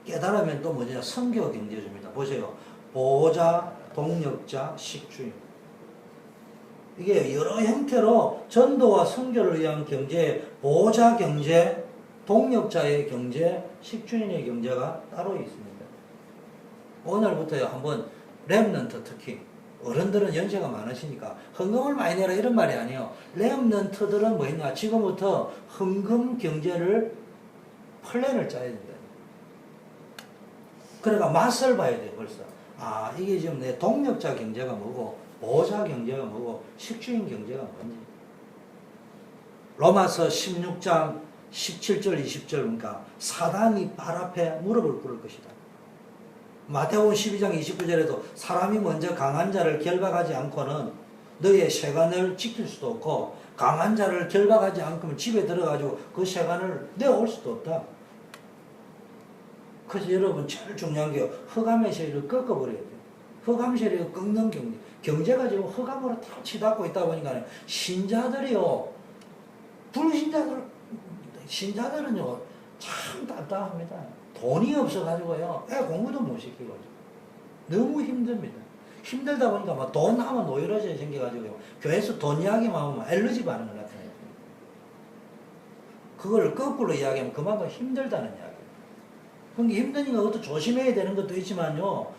깨달으면 또 뭐냐? 선교 경제 줍니다. 보세요. 보호자, 동력자, 식주인. 이게 여러 형태로 전도와 선교를 위한 경제, 보호자 경제, 동력자의 경제, 식주인의 경제가 따로 있습니다. 오늘부터요 한번 렘넌트 특히 어른들은 연세가 많으시니까 헌금을 많이 내라 이런 말이 아니에요. 렘넌트들은 뭐냐? 지금부터 헌금 경제를 플랜을 짜야 된다. 그러니까 맛을 봐야 돼요. 벌써. 아 이게 지금 내 동력자 경제가 뭐고 보호자 경제가 뭐고 식주인 경제가 뭔지. 로마서 16장 17절 20절 그러니까 사단이 발 앞에 무릎을 꿇을 것이다. 마태복음 12장 29절에도 사람이 먼저 강한 자를 결박하지 않고는 너의 세간을 지킬 수도 없고 강한 자를 결박하지 않고는 집에 들어가지고 그 세간을 내어올 수도 없다. 그래서 여러분 제일 중요한 게 흑암의 세력을 꺾어버려야 돼요. 흑암 세력을 꺾는 경제. 경제가 지금 흑암으로 다 치닫고 있다 보니까 신자들이요. 신자들은요 참 답답합니다. 돈이 없어가지고요 애 공부도 못 시키고 너무 힘듭니다. 힘들다 보니까 막 돈 하면 노이로제 생겨가지고 교회에서 돈 이야기만 하면 알러지 반응을 나타내요. 그걸 거꾸로 이야기하면 그만큼 힘들다는 이야기예요. 그러니까 힘드니까 그것도 조심해야 되는 것도 있지만요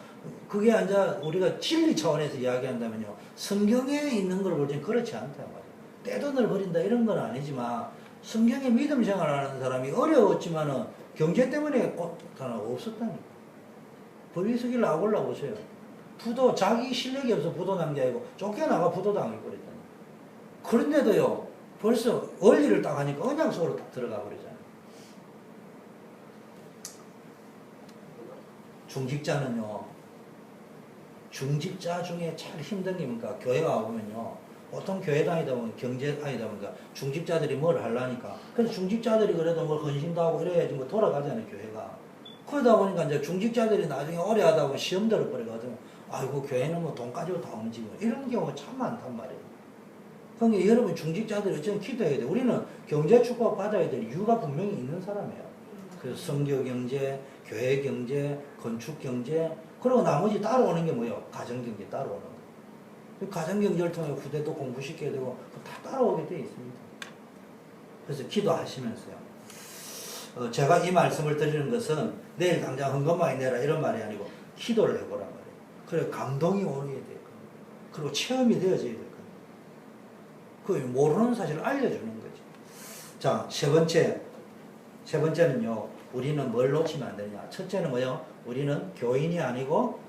그게 아니라 우리가 진리 차원에서 이야기한다면요 성경에 있는 걸 볼 때는 그렇지 않다 말이에요. 떼돈을 버린다 이런 건 아니지만 성경에 믿음 생활하는 사람이 어려웠지만은 경제 때문에 하나 없었다니까. 버리스길 나올라 보세요. 부도 자기 실력이 없어 부도 남자이고 쫓겨나가 부도 당해버렸다니. 그런데도요 벌써 원리를 딱 하니까 언약 속으로 딱 들어가 버리잖아요. 중직자는요 중직자 중에 제일 힘든 게 뭡니까? 교회 와보면요 보통 교회 다니다 보면 경제 다니다 보니까 중직자들이 뭘 하려니까 그래서 중직자들이 그래도 뭐 헌신도 하고 이래야지 뭐 돌아가잖아요 교회가. 그러다 보니까 이제 중직자들이 나중에 오래 하다 보면 시험 들어버리거든. 아이고 교회는 뭐 돈 가지고 다 움직이고 이런 경우가 참 많단 말이에요. 그러니까 여러분 중직자들이 어쩌면 기도해야 돼. 우리는 경제 축복 받아야 될 이유가 분명히 있는 사람이에요. 그래서 선교 경제, 교회 경제, 건축 경제 그리고 나머지 따라오는 게 뭐예요? 가정 경제 따라오는 거. 가정경제를 통해 후대도 공부시켜야 되고 다 따라오게 되어 있습니다. 그래서 기도하시면서요. 제가 이 말씀을 드리는 것은 내일 당장 헌금 많이 내라 이런 말이 아니고 기도를 해보란 말이에요. 그래 감동이 오게 될 겁니다. 그리고 체험이 되어져야 될 겁니다. 그 모르는 사실을 알려주는 거죠. 자, 세 번째는요. 우리는 뭘 놓치면 안 되냐. 첫째는 뭐예요? 우리는 교인이 아니고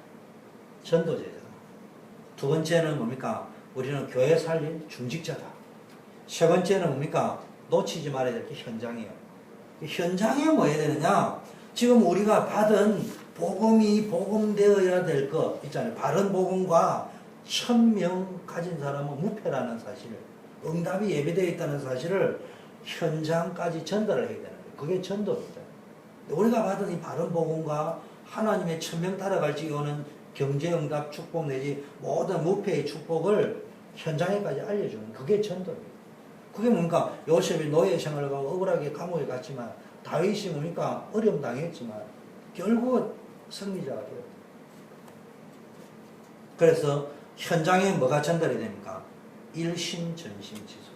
전도제자. 두 번째는 뭡니까? 우리는 교회 살린 중직자다. 세 번째는 뭡니까? 놓치지 말아야 될 게 현장이에요. 현장에 뭐 해야 되느냐? 지금 우리가 받은 복음이 복음되어야 될 것 있잖아요. 바른 복음과 1000명 가진 사람은 무패라는 사실을, 응답이 예비되어 있다는 사실을 현장까지 전달을 해야 되는 거예요. 그게 전도입니다. 우리가 받은 이 바른 복음과 하나님의 1000명 따라갈지 오는 경제응답 축복 내지 모든 무패의 축복을 현장에까지 알려주는 그게 전도입니다. 그게 뭡니까? 요셉이 노예 생활을 하고 억울하게 감옥에 갔지만 다윗이 뭡니까? 어려움 당했지만 결국 승리자가 되었다. 그래서 현장에 뭐가 전달이 됩니까? 일심전심지수.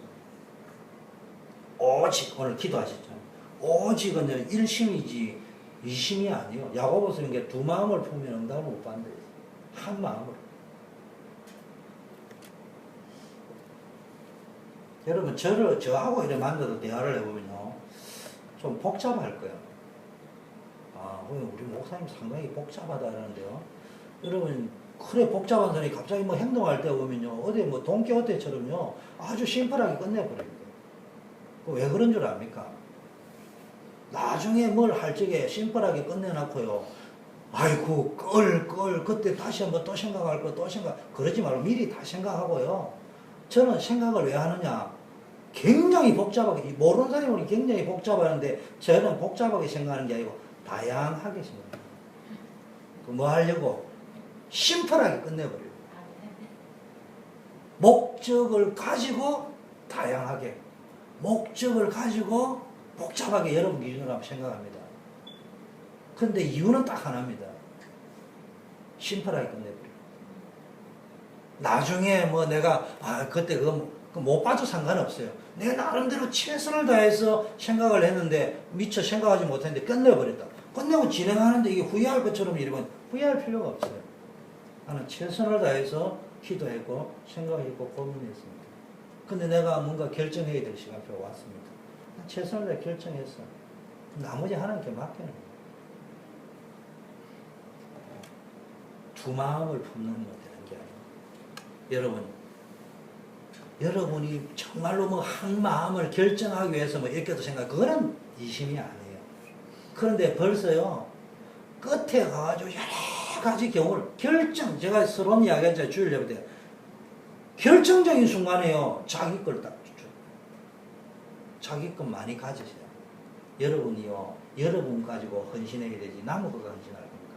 오직 오늘 기도하셨잖아요. 오직은 일심이지 이심이 아니에요. 야고보서는 게 두 마음을 품으면 응답을 못 받는다. 한 마음으로. 여러분 저하고 이렇게 만나서 대화를 해보면요 좀 복잡할 거예요. 아 우리 목사님 상당히 복잡하다는데요. 여러분 그래 복잡한 사람이 갑자기 뭐 행동할 때 보면요 어디 뭐 돈키호테처럼요 아주 심플하게 끝내버립니다. 왜 그런 줄 압니까? 나중에 뭘 할 적에 심플하게 끝내놓고요 아이고 그때 다시 한번 또 생각할 거 또 그러지 말고 미리 다 생각하고요. 저는 생각을 왜 하느냐, 굉장히 복잡하게, 모르는 사람은 굉장히 복잡하는데 저는 복잡하게 생각하는 게 아니고 다양하게 생각해요. 뭐 하려고? 심플하게 끝내버려요. 목적을 가지고 다양하게, 목적을 가지고 복잡하게 여러분 기준으로 생각합니다. 근데 이유는 딱 하나입니다. 심플하게 끝내버려요. 나중에 뭐 내가 그때 그거 못 봐도 상관없어요. 내가 나름대로 최선을 다해서 생각을 했는데 미처 생각하지 못했는데 끝내버렸다. 끝내고 진행하는데 이게 후회할 것처럼 이러면 후회할 필요가 없어요. 나는 최선을 다해서 기도했고 생각했고 고민했습니다. 근데 내가 뭔가 결정해야 될 시간표가 왔습니다. 최선을 다해 결정했어. 나머지 하나님께 맡기는 거예요. 두 마음을 품는 거 되는 게 아니에요. 여러분이 정말로 뭐 한 마음을 결정하기 위해서 뭐 이렇게도 그거는 이심이 아니에요. 그런데 벌써요, 끝에 가가지고 여러 가지 경우를 제가 서론 이야기했잖아요. 주일 예배 때. 결정적인 순간에요, 자기 걸 딱 주죠. 자기 것 많이 가지세요. 여러분이요, 여러분 가지고 헌신해야 되지, 남의 거 헌신할 겁니까?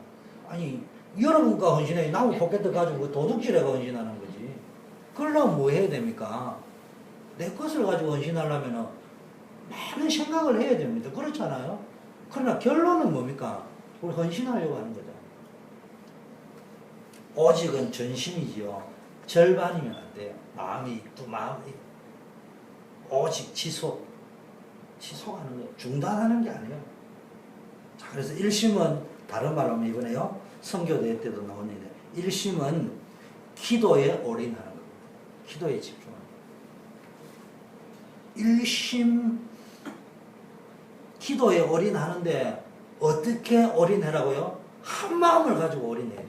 아니, 여러분 거 헌신해, 남의 포켓트 가지고 도둑질해가 헌신하는 거지. 그러려면 뭐 해야 됩니까? 내 것을 가지고 헌신하려면 많은 생각을 해야 됩니다. 그렇잖아요? 그러나 결론은 뭡니까? 우리 헌신하려고 하는 거죠. 오직은 전심이지요. 절반이면 안 돼요. 마음이 오직 지속하는 거예요. 중단하는 게 아니에요. 자, 그래서 일심은 다른 말로 하면 이번에요, 선교대회 때도 나오는데, 일심은 기도에 올인하는 겁니다. 기도에 집중하는 거예요. 일심 기도에 올인하는데 어떻게 올인하라고요? 한 마음을 가지고 올인해야 돼요.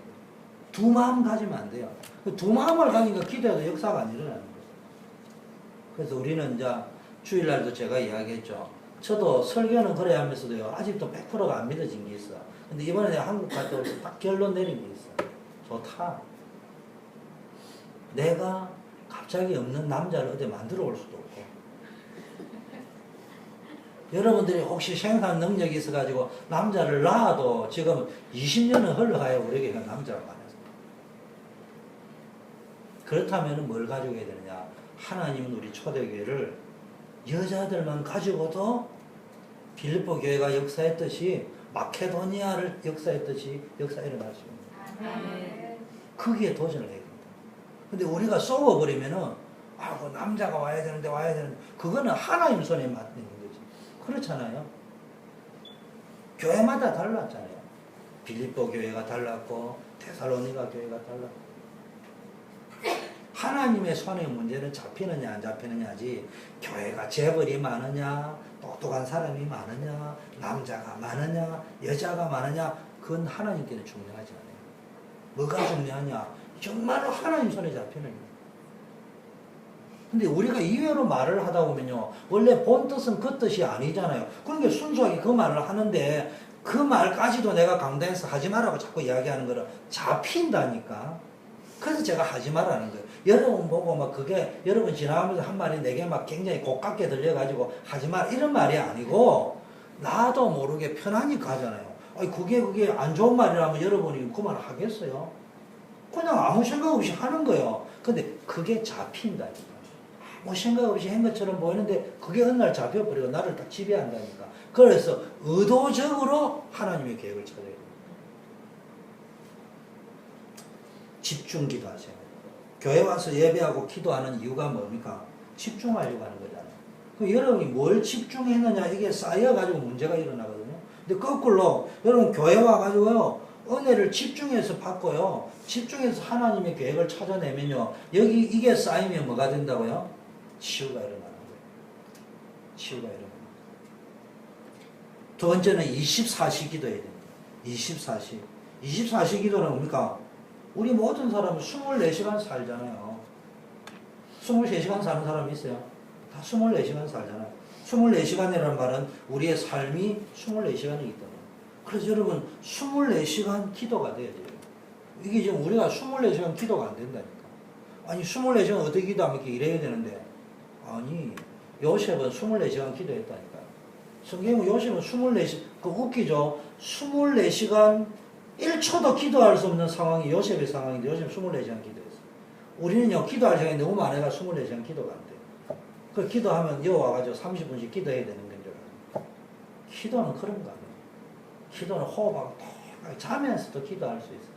두 마음 가지면 안 돼요. 두 마음을 가지니까 기도에도 역사가 안 일어나는 거예요. 그래서 우리는 이제 주일날도 제가 이야기했죠. 저도 설교는 그래 하면서도요, 아직도 100%가 안 믿어진 게 있어. 근데 이번에 내가 한국 갔다 올 때 딱 결론 내린 게 있어. 좋다. 내가 갑자기 없는 남자를 어디 만들어 올 수도 없고, 여러분들이 혹시 생산 능력이 있어가지고 남자를 낳아도 지금 20년은 흘러가야 우리에게 남자가 많아서. 그렇다면 뭘 가지고 해야 되느냐? 하나님은 우리 초대교회를 여자들만 가지고도 빌립보 교회가 역사했듯이 마케도니아를 역사했듯이 역사 일어날 수 있습니다. 거기에 도전을 해야 됩니다. 근데 우리가 쏘아버리면은 그 남자가 와야 되는데 그거는 하나님 손에 맡는 거지. 그렇잖아요. 교회마다 달랐잖아요. 빌립보 교회가 달랐고 데살로니가 교회가 달랐고. 하나님의 손의 문제는 잡히느냐 안 잡히느냐지, 교회가 재벌이 많으냐, 똑똑한 사람이 많으냐, 남자가 많으냐, 여자가 많으냐, 그건 하나님께는 중요하지 않아요. 뭐가 중요하냐? 정말로 하나님 손에 잡히는 거예요. 근데 우리가 이외로 말을 하다 보면요, 원래 본 뜻은 그 뜻이 아니잖아요. 그러니까 순수하게 그 말을 하는데 그 말까지도 내가 강단에서 하지 말라고 자꾸 이야기하는 거를 잡힌다니까. 그래서 제가 하지 말라는 거예요. 여러분 보고 막 그게 여러분 지나가면서 한 말이 내게 막 굉장히 고깝게 들려가지고 하지 말 이런 말이 아니고, 나도 모르게 편안히 가잖아요. 아니 그게 안 좋은 말이라면 여러분이 그 말 하겠어요? 그냥 아무 생각 없이 하는 거예요. 근데 그게 잡힌다니까. 아무 생각 없이 한 것처럼 보이는데 그게 어느 날 잡혀버리고 나를 딱 지배한다니까. 그래서 의도적으로 하나님의 계획을 찾아야 돼요. 집중 기도하세요. 교회 와서 예배하고 기도하는 이유가 뭡니까? 집중하려고 하는 거잖아요. 그럼 여러분이 뭘 집중했느냐, 이게 쌓여가지고 문제가 일어나거든요. 근데 거꾸로 여러분 교회 와가지고요, 은혜를 집중해서 받고요, 집중해서 하나님의 계획을 찾아내면요, 여기 이게 쌓이면 뭐가 된다고요? 치유가 일어나는 거예요. 치유가 일어나는 거예요. 두 번째는 24시 기도해야 됩니다. 24시 기도는 뭡니까? 우리 모든 사람은 24시간 살잖아요. 23시간 사는 사람이 있어요? 다 24시간 살잖아요. 24시간이라는 말은 우리의 삶이 24시간이기 때문에. 그래서 여러분 24시간 기도가 돼야 돼요. 이게 지금 우리가 24시간 기도가 안 된다니까. 아니 24시간 어떻게 기도하면 이렇게 이래야 되는데, 아니 요셉은 24시간 기도했다니까. 성경은 요셉은 24시간, 그 웃기죠. 24시간 1초도 기도할 수 없는 상황이 요셉의 상황인데 요셉은 24시간 기도했어. 우리는요 기도할 시간이 너무 많아가 24시간 기도가 안 돼. 그 기도하면 여기 와가지고 30분씩 기도해야 되는 건 줄 알아. 기도는 그런 거 아니에요. 기도는 호흡하고 자면서도 기도할 수 있어.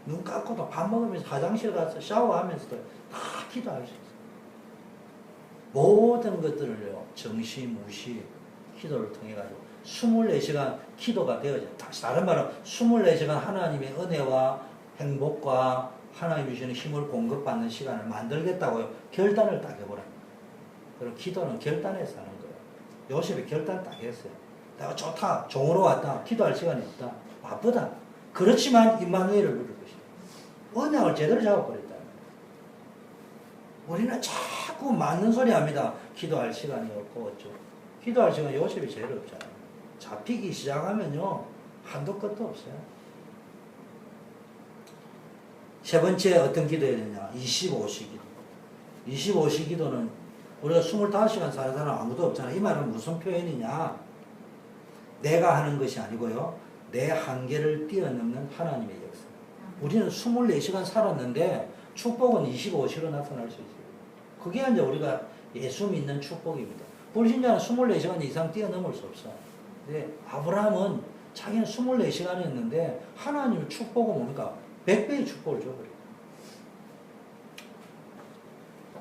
눈 감고도 밥 먹으면서 화장실 가서 샤워하면서도 다 기도할 수 있어. 모든 것들을요 정시무시 기도를 통해 가지고 24시간 기도가 되어져. 다른 말은 24시간 하나님의 은혜와 행복과 하나님 주시는 힘을 공급받는 시간을 만들겠다고요. 결단을 딱 해보라. 그리고 기도는 결단해서 하는 거예요. 요셉이 결단 딱 했어요. 내가 좋다, 종으로 왔다, 기도할 시간이 없다, 바쁘다. 그렇지만 임마누엘을 부를 것이다. 언약을 제대로 잡아버렸다. 우리는 자꾸 맞는 소리 합니다. 기도할 시간이 없고 어쩌고. 기도할 시간이 요셉이 제일 없잖아요. 잡히기 시작하면요 한도 끝도 없어요. 세 번째 어떤 기도해야 되냐? 25시 기도. 25시 기도는 우리가 25시간 사는 사람 아무도 없잖아. 이 말은 무슨 표현이냐? 내가 하는 것이 아니고요. 내 한계를 뛰어넘는 하나님의 역사. 우리는 24시간 살았는데 축복은 25시로 나타날 수 있어요. 그게 이제 우리가 예수 믿는 축복입니다. 불신자는 24시간 이상 뛰어넘을 수 없어. 근데 아브라함은 자기는 24시간이었는데 하나님의 축복은 뭡니까? 100배의 축복을 줘버려요.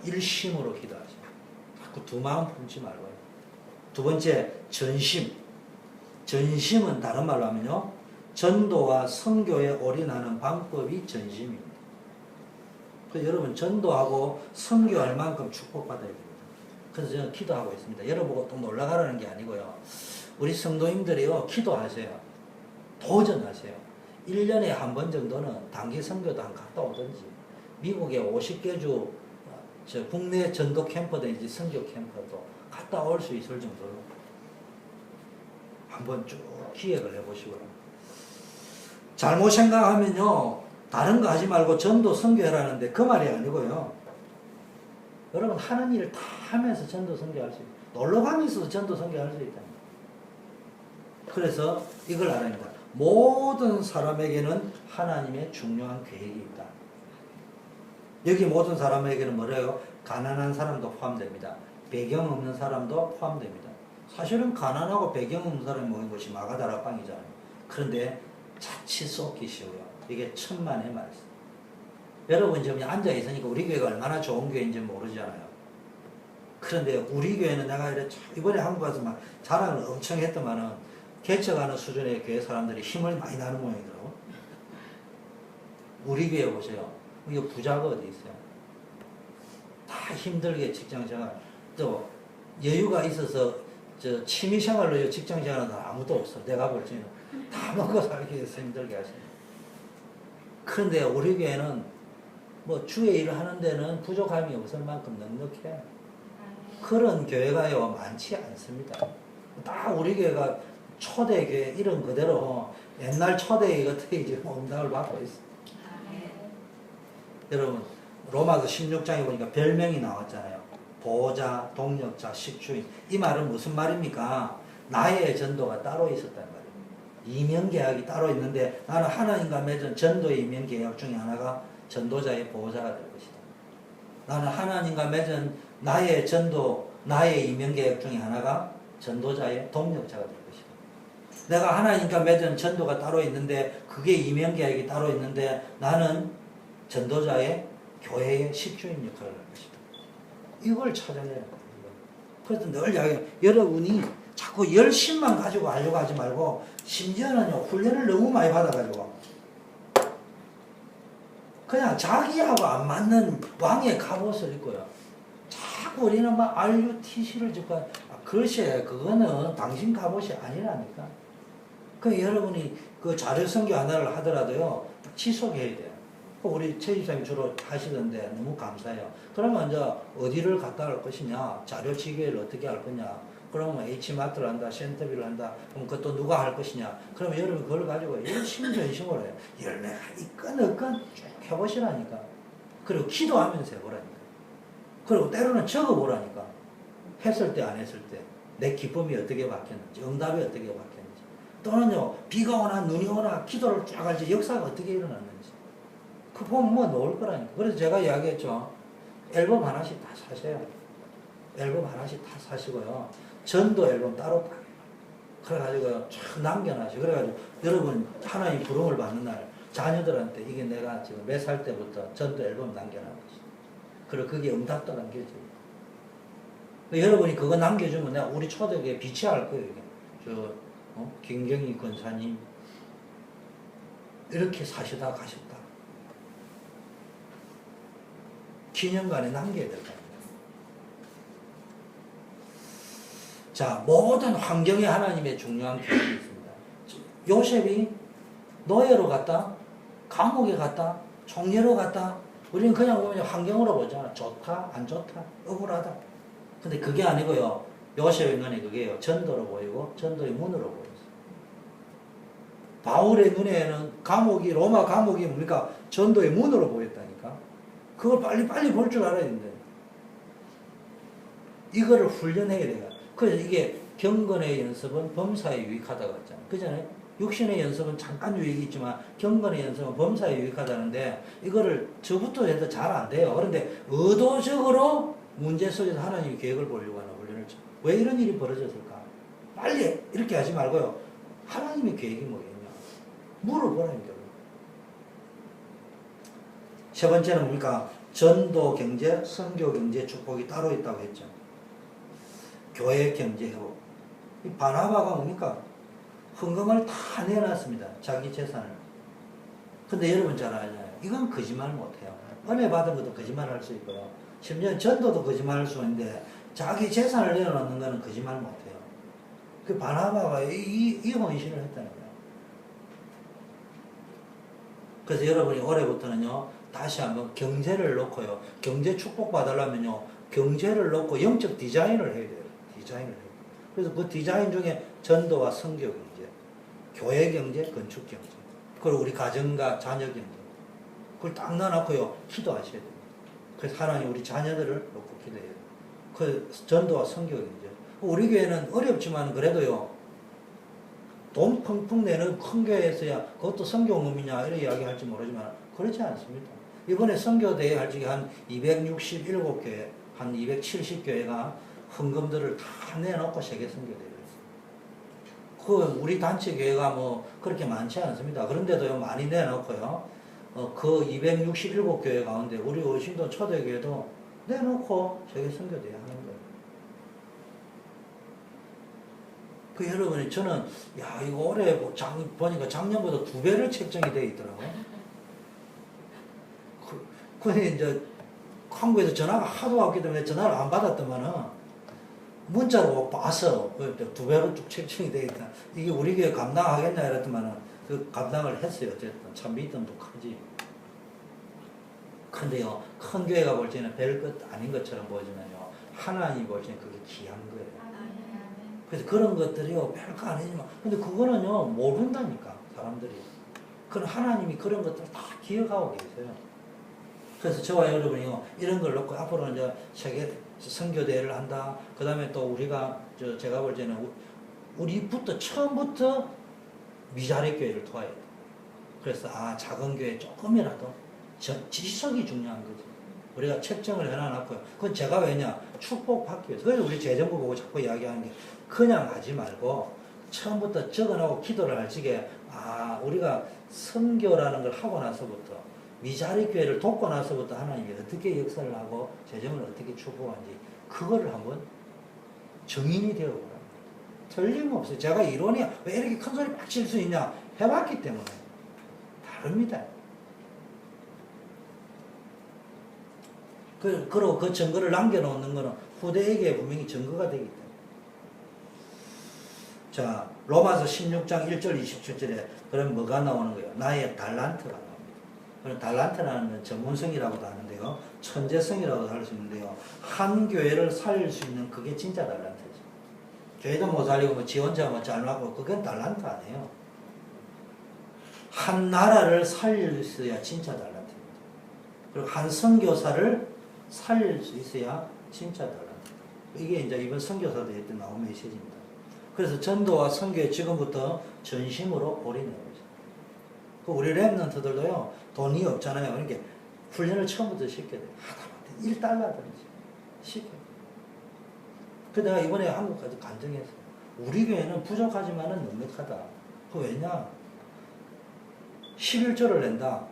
일심으로 기도하지. 자꾸 두 마음 품지 말고요. 두 번째, 전심. 전심은 다른 말로 하면요. 전도와 선교에 올인하는 방법이 전심입니다. 그래서 여러분 전도하고 선교할 만큼 축복받아야 됩니다. 그래서 저는 기도하고 있습니다. 여러분 보고 또 놀라가라는 게 아니고요. 우리 성도님들이요. 기도하세요. 도전하세요. 1년에 한 번 정도는 단기 선교단 갔다 오든지 미국에 50개 주 국내 전도 캠프든지 선교 캠프도 갔다 올 수 있을 정도로 한번 쭉 기획을 해보시고요. 잘못 생각하면요. 다른 거 하지 말고 전도 선교하라는데 그 말이 아니고요. 여러분 하는 일을 다 하면서 전도 선교할 수 있어요. 놀러 가면서도 전도 선교할 수 있다. 그래서 이걸 알아야 합니다. 모든 사람에게는 하나님의 중요한 계획이 있다. 여기 모든 사람에게는 뭐래요? 가난한 사람도 포함됩니다. 배경 없는 사람도 포함됩니다. 사실은 가난하고 배경 없는 사람이 모인 것이 마가다락방이잖아요. 그런데 자칫 쏟기 쉬워요. 이게 천만의 말씀. 여러분 지금 앉아 있으니까 우리 교회가 얼마나 좋은 교회인지 모르잖아요. 그런데 우리 교회는 내가 이번에 한국 와서 막 자랑을 엄청 했더만은 개척하는 수준의 교회 사람들이 힘을 많이 나는 모양이더라고. 우리 교회 보세요. 이거 부자가 어디 있어요? 다 힘들게 직장생활, 또 여유가 있어서 저 취미생활로 직장생활하는 사람 아무도 없어. 내가 볼 때는 다 먹고 살기 위해서 힘들게 하시네. 그런데 우리 교회는 뭐 주의 일을 하는 데는 부족함이 없을 만큼 넉넉해. 그런 교회가요 많지 않습니다. 다 우리 교회가 초대교회 이런 그대로 옛날 초대교회 같은 이제 응답을 받고 있어. 여러분 로마서 16장에 보니까 별명이 나왔잖아요. 보호자, 동력자, 식주인. 이 말은 무슨 말입니까? 나의 전도가 따로 있었단 말이에요. 이면계약이 따로 있는데 나는 하나님과 맺은 전도의 이면계약 중에 하나가 전도자의 보호자가 될 것이다. 나는 하나님과 맺은 나의 전도, 나의 이면계약 중에 하나가 전도자의 동력자가 될 것이다. 내가 하나님과 맺은 전도가 따로 있는데 그게 이면계약이 따로 있는데 나는 전도자의 교회의 식주인 역할을 할 것이다. 이걸 찾아내야 돼요. 그래서 늘 이야기해요. 여러분이 자꾸 열심만 가지고 하려고 하지 말고 심지어는요 훈련을 너무 많이 받아가지고 그냥 자기하고 안 맞는 왕의 갑옷을 입고요. 자꾸 우리는 막 RUTC를 짓고 글쎄 그거는 당신 갑옷이 아니라니까. 그 여러분이 그 자료 선교 하나를 하더라도요 지속해야 돼요. 우리 최 집사님이 주로 하시던데 너무 감사해요. 그러면 이제 어디를 갔다 갈 것이냐, 자료 지계를 어떻게 할 거냐, 그러면 H마트를 한다, 센터비를 한다. 그럼 그것도 누가 할 것이냐? 그러면 여러분 그걸 가지고 열심히 전심을 해요. 열매가 이끈이끈 쭉 해보시라니까. 그리고 기도하면서 해보라니까. 그리고 때로는 적어보라니까. 했을 때 안 했을 때 내 기쁨이 어떻게 바뀌었는지, 응답이 어떻게 바뀌었는지, 또는요 비가 오나 눈이 오나 기도를 쫙 할지 역사가 어떻게 일어났는지 그 보면 뭐 놓을 거라니까. 그래서 제가 이야기했죠. 앨범 하나씩 다 사세요. 앨범 하나씩 다 사시고요. 전도 앨범 따로 딱 그래가지고 쫙 남겨놔시고, 그래가지고 여러분 하나님 부름을 받는 날 자녀들한테 이게 내가 지금 몇 살 때부터 전도 앨범 남겨놨지. 그리고 그게 응답도 남겨지고. 여러분이 그거 남겨주면 내가 우리 초대교회에 비치할 거예요. 이게. 김경희 권사님 이렇게 사시다 가셨다. 기념관에 남겨야 될 거예요. 자, 모든 환경에 하나님의 중요한 계획이 있습니다. 요셉이 노예로 갔다, 감옥에 갔다, 총리로 갔다. 우리는 그냥 보면 환경으로 보잖아. 좋다, 안 좋다, 억울하다. 근데 그게 아니고요. 요셉의 눈에 그게요. 전도로 보이고 전도의 문으로 보였어요. 바울의 눈에는 감옥이, 로마 감옥이 뭡니까? 전도의 문으로 보였다니까. 그걸 빨리 볼 줄 알아야 된다. 이거를 훈련해야 돼요. 그래서 이게 경건의 연습은 범사에 유익하다고 했잖아요. 그잖아요. 육신의 연습은 잠깐 유익이 있지만 경건의 연습은 범사에 유익하다는데 이거를 저부터 해도 잘 안 돼요. 그런데 의도적으로 문제 속에서 하나님이 계획을 보려고 하는 훈련을 쳐. 왜 이런 일이 벌어졌을까? 빨리 이렇게 하지 말고요. 하나님의 계획이 뭐겠냐? 물어보라니까. 세 번째는 뭡니까? 전도 경제, 선교 경제, 축복이 따로 있다고 했죠. 교회 경제 회복. 이 바나바가 뭡니까? 헌금을 다 내놨습니다. 자기 재산을. 근데 여러분 잘 알잖아요. 이건 거짓말 못해요. 은혜 받은 것도 거짓말 할 수 있고요. 심지어 전도도 거짓말 할 수 있는데 자기 재산을 내어놓는 거는 거짓말 못해요. 그 바나바가 이 헌신을 했다는 거예요. 그래서 여러분이 올해부터는요. 다시 한번 경제를 놓고요. 경제 축복 받으려면요. 경제를 놓고 영적 디자인을 해야 돼요. 디자인을 해요. 그래서 그 디자인 중에 전도와 선교 경제, 교회 경제, 건축 경제, 그리고 우리 가정과 자녀 경제, 그걸 딱 넣어놓고요. 기도하셔야 돼요. 그래서 하나님 우리 자녀들을 놓고 기도해요. 그 전도와 선교 경제. 우리 교회는 어렵지만 그래도요. 돈 펑펑 내는 큰 교회에서야 그것도 선교음이냐 이런 이야기 할지 모르지만 그렇지 않습니다. 이번에 선교대회 할 적에 한 267교회, 한 270교회가 헌금들을 다 내놓고 세계 선교대회를 했어요. 그 우리 단체 교회가 뭐 그렇게 많지 않습니다. 그런데도요 많이 내놓고요. 그 267교회 가운데 우리 오신도 초대교회도 내놓고 세계 선교대회 하는 거예요. 그 여러분이 저는 야 이거 올해 보니까 작년보다 2배를 책정이 되어 있더라고요. 근데 이제 한국에서 전화가 하도 왔기 때문에 전화를 안 받았더만은 문자로 봐서 2배로 쭉 책정이 되어 있다. 이게 우리 교회 감당하겠냐 이랬더만은 그 감당을 했어요. 어쨌든 참 믿음도 크지. 근데요 큰 교회가 볼 때는 별것 아닌 것처럼 보이지만요 하나님이 볼 때는 그게 귀한 거예요. 그래서 그런 것들이요 별거 아니지만 근데 그거는요 모른다니까 사람들이. 그럼 하나님이 그런 것들을 다 기억하고 계세요. 그래서 저와 여러분이요 이런 걸 놓고 앞으로는 이제 세계 선교대회를 한다. 그 다음에 또 우리가 제가 볼 때는 우리부터 처음부터 미자리 교회를 도와야 돼. 그래서 작은 교회 조금이라도 지식이 중요한 거지. 우리가 책정을 해놔놨고요. 그건 제가 왜냐 축복받기 위해서. 그래서 우리 재정부 보고 자꾸 이야기하는 게 그냥 하지 말고 처음부터 적어놓고 기도를 할 적에 우리가 선교라는 걸 하고 나서부터 미자리 교회를 돕고 나서부터 하나님이 어떻게 역사를 하고 재정을 어떻게 축복하는지 그거를 한번 정인이 되어보라. 틀림없어요. 제가 이론이 왜 이렇게 큰 소리 막 칠 수 있냐 해봤기 때문에 다릅니다. 그리고 그 증거를 남겨놓는 것은 후대에게 분명히 증거가 되기 때문에. 자, 로마서 16장 1절 27절에 그럼 뭐가 나오는 거예요? 나의 달란트가 나옵니다. 그럼 달란트라는 건 전문성이라고도 하는데요. 천재성이라고도 할 수 있는데요. 한 교회를 살릴 수 있는 그게 진짜 달란트죠. 교회도 못 살리고 뭐 지 혼자 뭐 잘나고 그건 달란트 아니에요. 한 나라를 살릴 수 있어야 진짜 달란트입니다. 그리고 한 선교사를 살릴 수 있어야 진짜 달란트. 이게 이제 이번 선교사 대회 때 나온 메시지입니다. 그래서 전도와 선교에 지금부터 전심으로 올인해야 합니다. 우리 랩런트들도요, 돈이 없잖아요. 그러니까 훈련을 처음부터 시켜야 돼요. 하다못해 1달러든지 시켜요. 그 내가 이번에 한국까지 간증했어요. 우리 교회는 부족하지만은 넉넉하다. 그 왜냐? 11조를 낸다.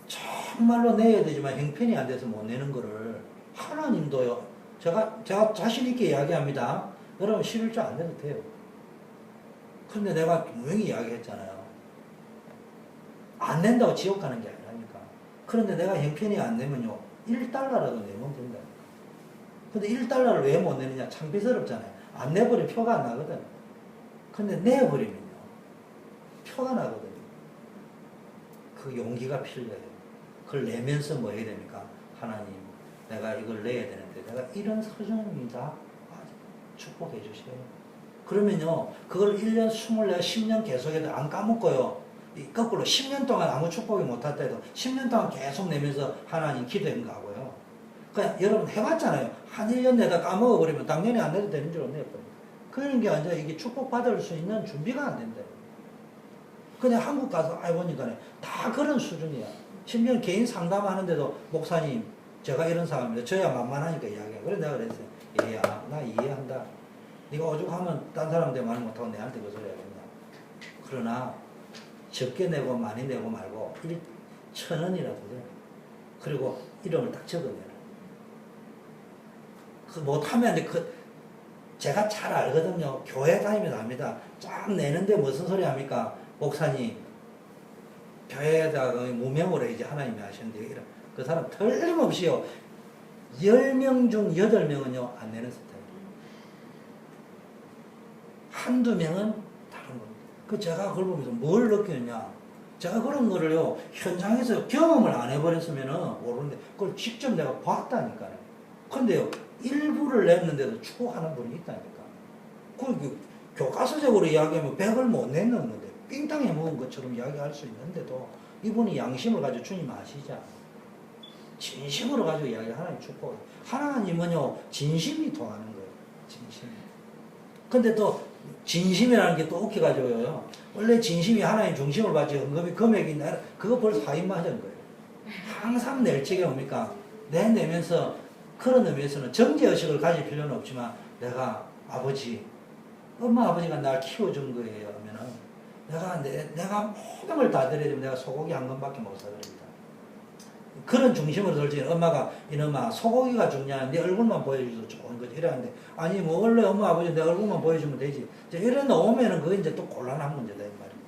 정말로 내야 되지만 형편이 안 돼서 못 내는 거를 하나님도요. 제가 자신있게 이야기합니다. 여러분 11조 안 내도 돼요. 근데 내가 분명히 이야기했잖아요. 안 낸다고 지옥 가는 게 아니라니까. 그런데 내가 형편이 안 내면요. 1달러라도 내면 된다. 근데 1달러를 왜 못 내느냐? 창피스럽잖아요. 안 내버리면 표가 안 나거든. 근데 내버리면요. 표가 나거든요. 그 용기가 필요해요. 그걸 내면서 뭐 해야 됩니까? 하나님, 내가 이걸 내야 되는데 내가 이런 서정입니다. 축복해 주세요. 그러면요. 그걸 1년, 24, 10년 계속해도 안 까먹고요. 거꾸로 10년 동안 아무 축복이 못 왔다 해도 10년 동안 계속 내면서 하나님 기도한 거고요. 그러니까 여러분 해봤잖아요. 한 1년 내다 까먹어버리면 당연히 안 내도 되는 줄 내버려요. 그런 게 아니라 이게 축복받을 수 있는 준비가 안 된다. 그냥 한국 가서 보니까 다 그런 수준이야. 심지어 개인 상담하는데도 목사님 제가 이런 사람입니다. 저야 만만하니까 이야기해. 그래 내가 그랬어요. 얘야 나 이해한다. 네가 오죽하면 딴 사람한테 말 못하고 내한테 그 소리 하겠냐. 그러나 적게 내고 많이 내고 말고 1,000원이라도 돼. 그리고 이름을 딱 적어내라. 그 못하면 제가 잘 알거든요. 교회 다니면 압니다. 쫙 내는데 무슨 소리 합니까? 목사님 교회에다가 무명으로 이제 하나님이 하시는데 이런 그 사람 틀림없이요. 10명 중 8명은요 안 내는 스타일. 한두 명은 다른 겁니다. 그 제가 그걸 보면서 뭘 느꼈냐? 제가 그런 거를요 현장에서 경험을 안 해버렸으면은 모르는데 그걸 직접 내가 봤다니까요. 근데요 일부를 냈는데도 축복하는 분이 있다니까. 그 교과서적으로 이야기하면 100을 못 냈는데 삥땅에 먹은 것처럼 이야기할 수 있는데도 이분이 양심을 가지고 주님 아시잖아. 진심으로 가지고 이야기를 하나님 축복. 하나님은요 진심이 통하는 거예요. 진심. 근데 또 진심이라는 게 또 웃겨가지고요. 원래 진심이 하나님 중심을 받지 헌금이 금액이 그거 벌써 사인 맞은 거예요. 항상 낼 적이 뭡니까? 내면서 그런 의미에서는 정죄의식을 가질 필요는 없지만 내가 아버지, 엄마 아버지가 날 키워준 거예요. 하면은 내가 모든 걸 다 드려야 되면 내가 소고기 한 건밖에 못 사드립니다. 그런 중심으로 들지 엄마가 이놈아 소고기가 중요한 네 얼굴만 보여줘도 좋은 거지 이러는데 아니 뭐 원래 엄마 아버지 내 얼굴만 보여주면 되지 이래 놓으면은 그게 이제 또 곤란한 문제다 이 말이에요.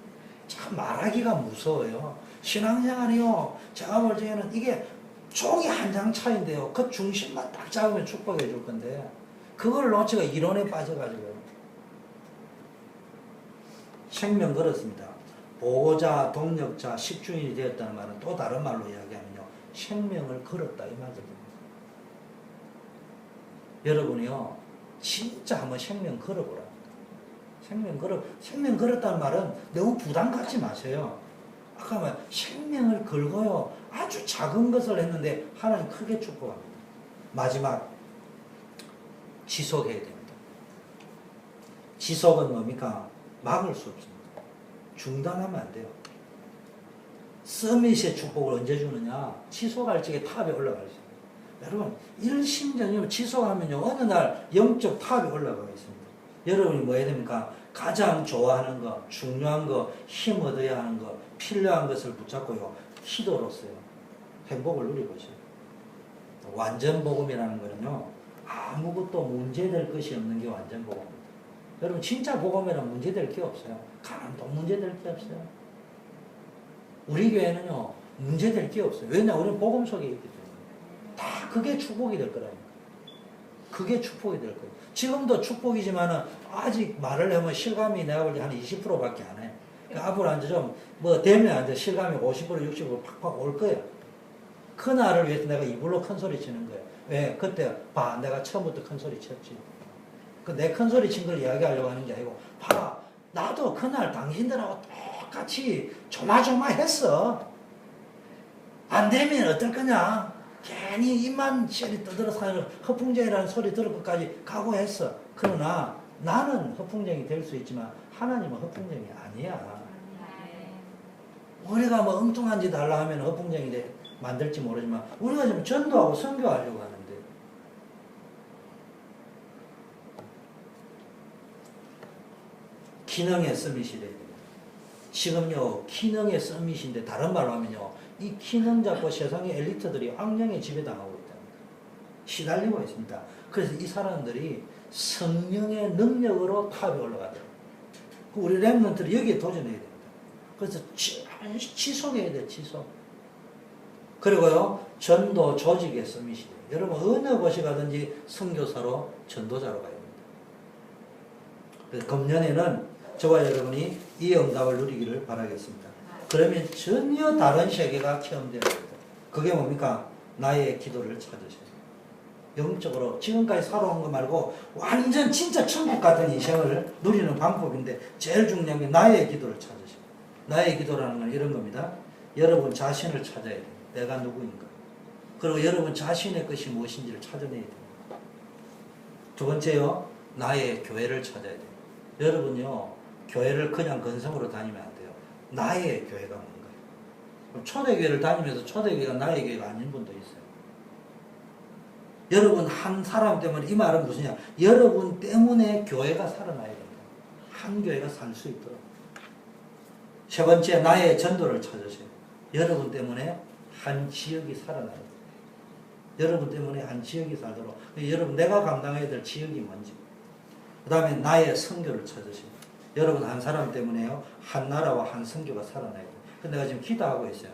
참 말하기가 무서워요. 신앙생활이요 제가 볼 때는 이게 종이 한 장 차인데요 그 중심만 딱 잡으면 축복해 줄 건데 그걸 놓치고 이론에 빠져가지고요. 생명 걸었습니다. 보호자, 동력자, 식주인이 되었다는 말은 또 다른 말로 이야기하면요. 생명을 걸었다 이 말이거든요. 여러분이요. 진짜 한번 생명 걸어보라. 생명 걸었다는 말은 너무 부담 갖지 마세요. 아까 말 생명을 걸고요. 아주 작은 것을 했는데 하나님 크게 축복합니다. 마지막 지속해야 됩니다. 지속은 뭡니까? 막을 수 없습니다. 중단하면 안 돼요. 서밋의 축복을 언제 주느냐? 지속할 적에 탑에 올라갈 수 있습니다. 여러분 일심전념 지속하면요 어느 날 영적 탑에 올라가고 있습니다. 여러분이 뭐 해야 됩니까? 가장 좋아하는 거, 중요한 거, 힘 얻어야 하는 거, 필요한 것을 붙잡고요 기도로서요 행복을 누리보세요. 완전 복음이라는 거는요 아무것도 문제될 것이 없는 게 완전 복음입니다. 여러분 진짜 복음에는 문제될 게 없어요. 가난도 문제될 게 없어요. 우리 교회는요 문제될 게 없어요. 왜냐 우리는 복음 속에 있기 때문에 다 그게 축복이 될 거라니까. 그게 축복이 될 거예요. 지금도 축복이지만은 아직 말을 하면 실감이 내가 볼 때 한 20%밖에 안 해. 그러니까 앞으로 이제 좀 뭐 되면 이제 실감이 50% 60% 팍팍 올 거예요. 그날을 위해서 내가 이불로 큰 소리 치는 거예요. 왜? 그때 봐 내가 처음부터 큰 소리 쳤지. 그 내 큰 소리 친 걸 이야기하려고 하는 게 아니고, 봐라, 나도 그날 당신들하고 똑같이 조마조마했어. 안 되면 어떨 거냐? 괜히 입만 쉐리 떠들어서 하는 허풍쟁이라는 소리 들을 것까지 각오했어. 그러나 나는 허풍쟁이 될 수 있지만 하나님은 허풍쟁이 아니야. 우리가 뭐 엉뚱한 짓 하려 하면 허풍쟁이 만들지 모르지만 우리가 지금 전도하고 선교하려고 하는데, 기능의 서밋이 돼야 됩니다. 지금요, 기능의 서밋인데 다른 말로 하면요, 이 기능 잡고 세상의 엘리트들이 악령에 지배당하고 있답니다. 시달리고 있습니다. 그래서 이 사람들이 성령의 능력으로 탑에 올라가더라고요. 우리 렘넌트들이 여기에 도전해야 됩니다. 그래서 지속해야 돼요, 지속. 그리고요, 전도 조직의 서밋이 돼요. 여러분, 어느 곳에 가든지 선교사로 전도자로 가야 됩니다. 그래서 금년에는 저와 여러분이 이 응답을 누리기를 바라겠습니다. 그러면 전혀 다른 세계가 체험되는 겁니다. 그게 뭡니까? 나의 기도를 찾으세요. 영적으로 지금까지 살아온 거 말고 완전 진짜 천국 같은 인생을 누리는 방법인데, 제일 중요한 게 나의 기도를 찾으세요. 나의 기도라는 건 이런 겁니다. 여러분 자신을 찾아야 돼요. 내가 누구인가. 그리고 여러분 자신의 것이 무엇인지를 찾아내야 됩니다. 두 번째요, 나의 교회를 찾아야 돼요. 여러분요, 교회를 그냥 건성으로 다니면 안 돼요. 나의 교회가 뭔가요? 초대교회를 다니면서 초대교회가 나의 교회가 아닌 분도 있어요. 여러분 한 사람 때문에, 이 말은 무슨냐? 여러분 때문에 교회가 살아나야 됩니다. 한 교회가 살 수 있도록. 세 번째, 나의 전도를 찾으세요. 여러분 때문에 한 지역이 살아나야 돼요. 여러분 때문에 한 지역이 살도록. 여러분 내가 감당해야 될 지역이 뭔지. 그 다음에 나의 선교를 찾으세요. 여러분 한 사람 때문에요, 한 나라와 한 선교가 살아나야 돼요. 근데 내가 지금 기도하고 있어요.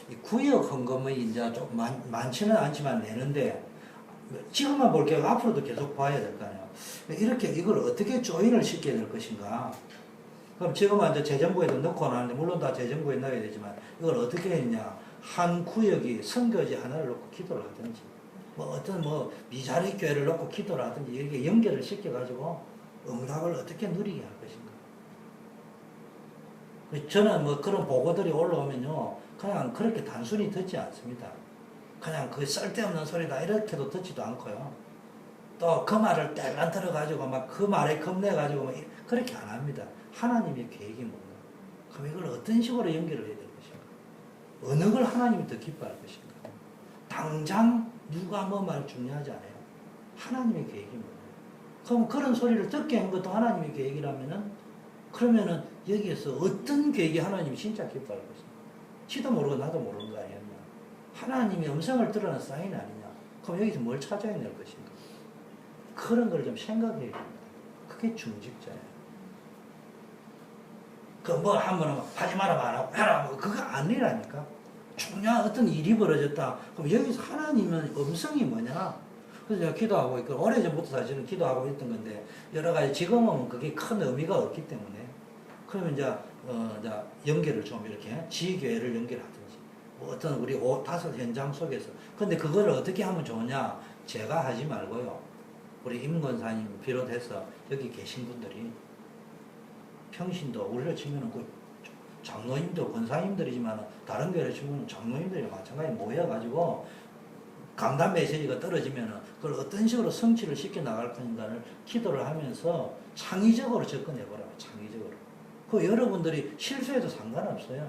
이 구역 헌금이 이제 좀 많지는 않지만 내는데, 지금만 볼게요. 앞으로도 계속 봐야 될 거 아니에요. 이렇게 이걸 어떻게 조인을 시켜야 될 것인가. 그럼 지금은 이제 재정부에도 넣고 나는데, 물론 다 재정부에 넣어야 되지만, 이걸 어떻게 했냐. 한 구역이 선교지 하나를 놓고 기도를 하든지, 뭐 어떤 뭐 미자리 교회를 놓고 기도를 하든지, 이렇게 연결을 시켜가지고 응답을 어떻게 누리게 할 것인가. 저는 뭐 그런 보고들이 올라오면요, 그냥 그렇게 단순히 듣지 않습니다. 그냥 그 쓸데없는 소리다 이렇게도 듣지도 않고요. 또 그 말을 뗄란 들어가지고 막 그 말에 겁내가지고 막 그렇게 안 합니다. 하나님의 계획이 뭔가. 그럼 이걸 어떤 식으로 연결을 해야 될 것인가. 어느 걸 하나님이 더 기뻐할 것인가. 당장 누가 뭐 말 중요하지 않아요. 하나님의 계획이 뭔가. 그럼 그런 소리를 듣게 한 것도 하나님의 계획이라면은, 그러면은 여기에서 어떤 계획이 하나님이 진짜 기뻐할 것인가. 지도 모르고 나도 모르는 거 아니었냐. 하나님의 음성을 드러낸 사인 아니냐. 그럼 여기서 뭘 찾아야 될 것인가. 그런 걸 좀 생각해야 됩니다. 그게 중직자예요. 그 뭐 한번 하지 마라 말하고 해라 뭐 그거 아니라니까. 중요한 어떤 일이 벌어졌다. 그럼 여기서 하나님의 음성이 뭐냐. 그래서 제가 기도하고 있고, 오래전부터 사실은 기도하고 있던 건데, 여러 가지 지금은 그게 큰 의미가 없기 때문에, 그러면 이제 연결을 좀 이렇게 지교회를 연결하든지, 뭐 어떤 우리 5, 5 현장 속에서. 근데 그걸 어떻게 하면 좋으냐. 제가 하지 말고요, 우리 임 권사님 비롯해서 여기 계신 분들이, 평신도 우리로 치면은 그 장로님도 권사님들이지만, 다른 교회로 치면 장로님들이 마찬가지 모여가지고 강단 메시지가 떨어지면은 그걸 어떤 식으로 성취를 시켜 나갈 건가를 기도를 하면서 창의적으로 접근해보라고. 창의적으로. 그 여러분들이 실수해도 상관없어요.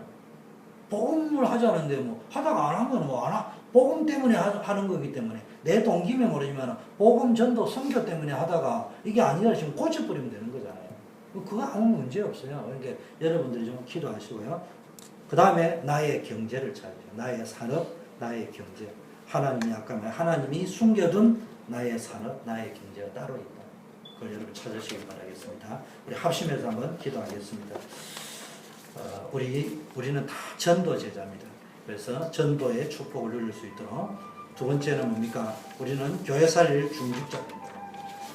복음을 하자는데 뭐 하다가 안 하면 뭐 안 하. 복음 때문에 하는 거기 때문에, 내 동기면 모르지만 복음 전도 선교 때문에 하다가 이게 아니라 지금 고쳐버리면 되는 거잖아요. 그거 아무 문제 없어요. 그러니까 여러분들이 좀 기도하시고요. 그 다음에 나의 경제를 찾으세요. 나의 산업, 나의 경제. 하나님이 아까 말 하나님이 숨겨둔 나의 산업, 나의 경제가 따로 있다. 그걸 여러분 찾으시길 바라겠습니다. 우리 합심해서 한번 기도하겠습니다. 우리는 다 전도 제자입니다. 그래서 전도의 축복을 누릴 수 있도록. 두 번째는 뭡니까? 우리는 교회 살릴 중직자입니다.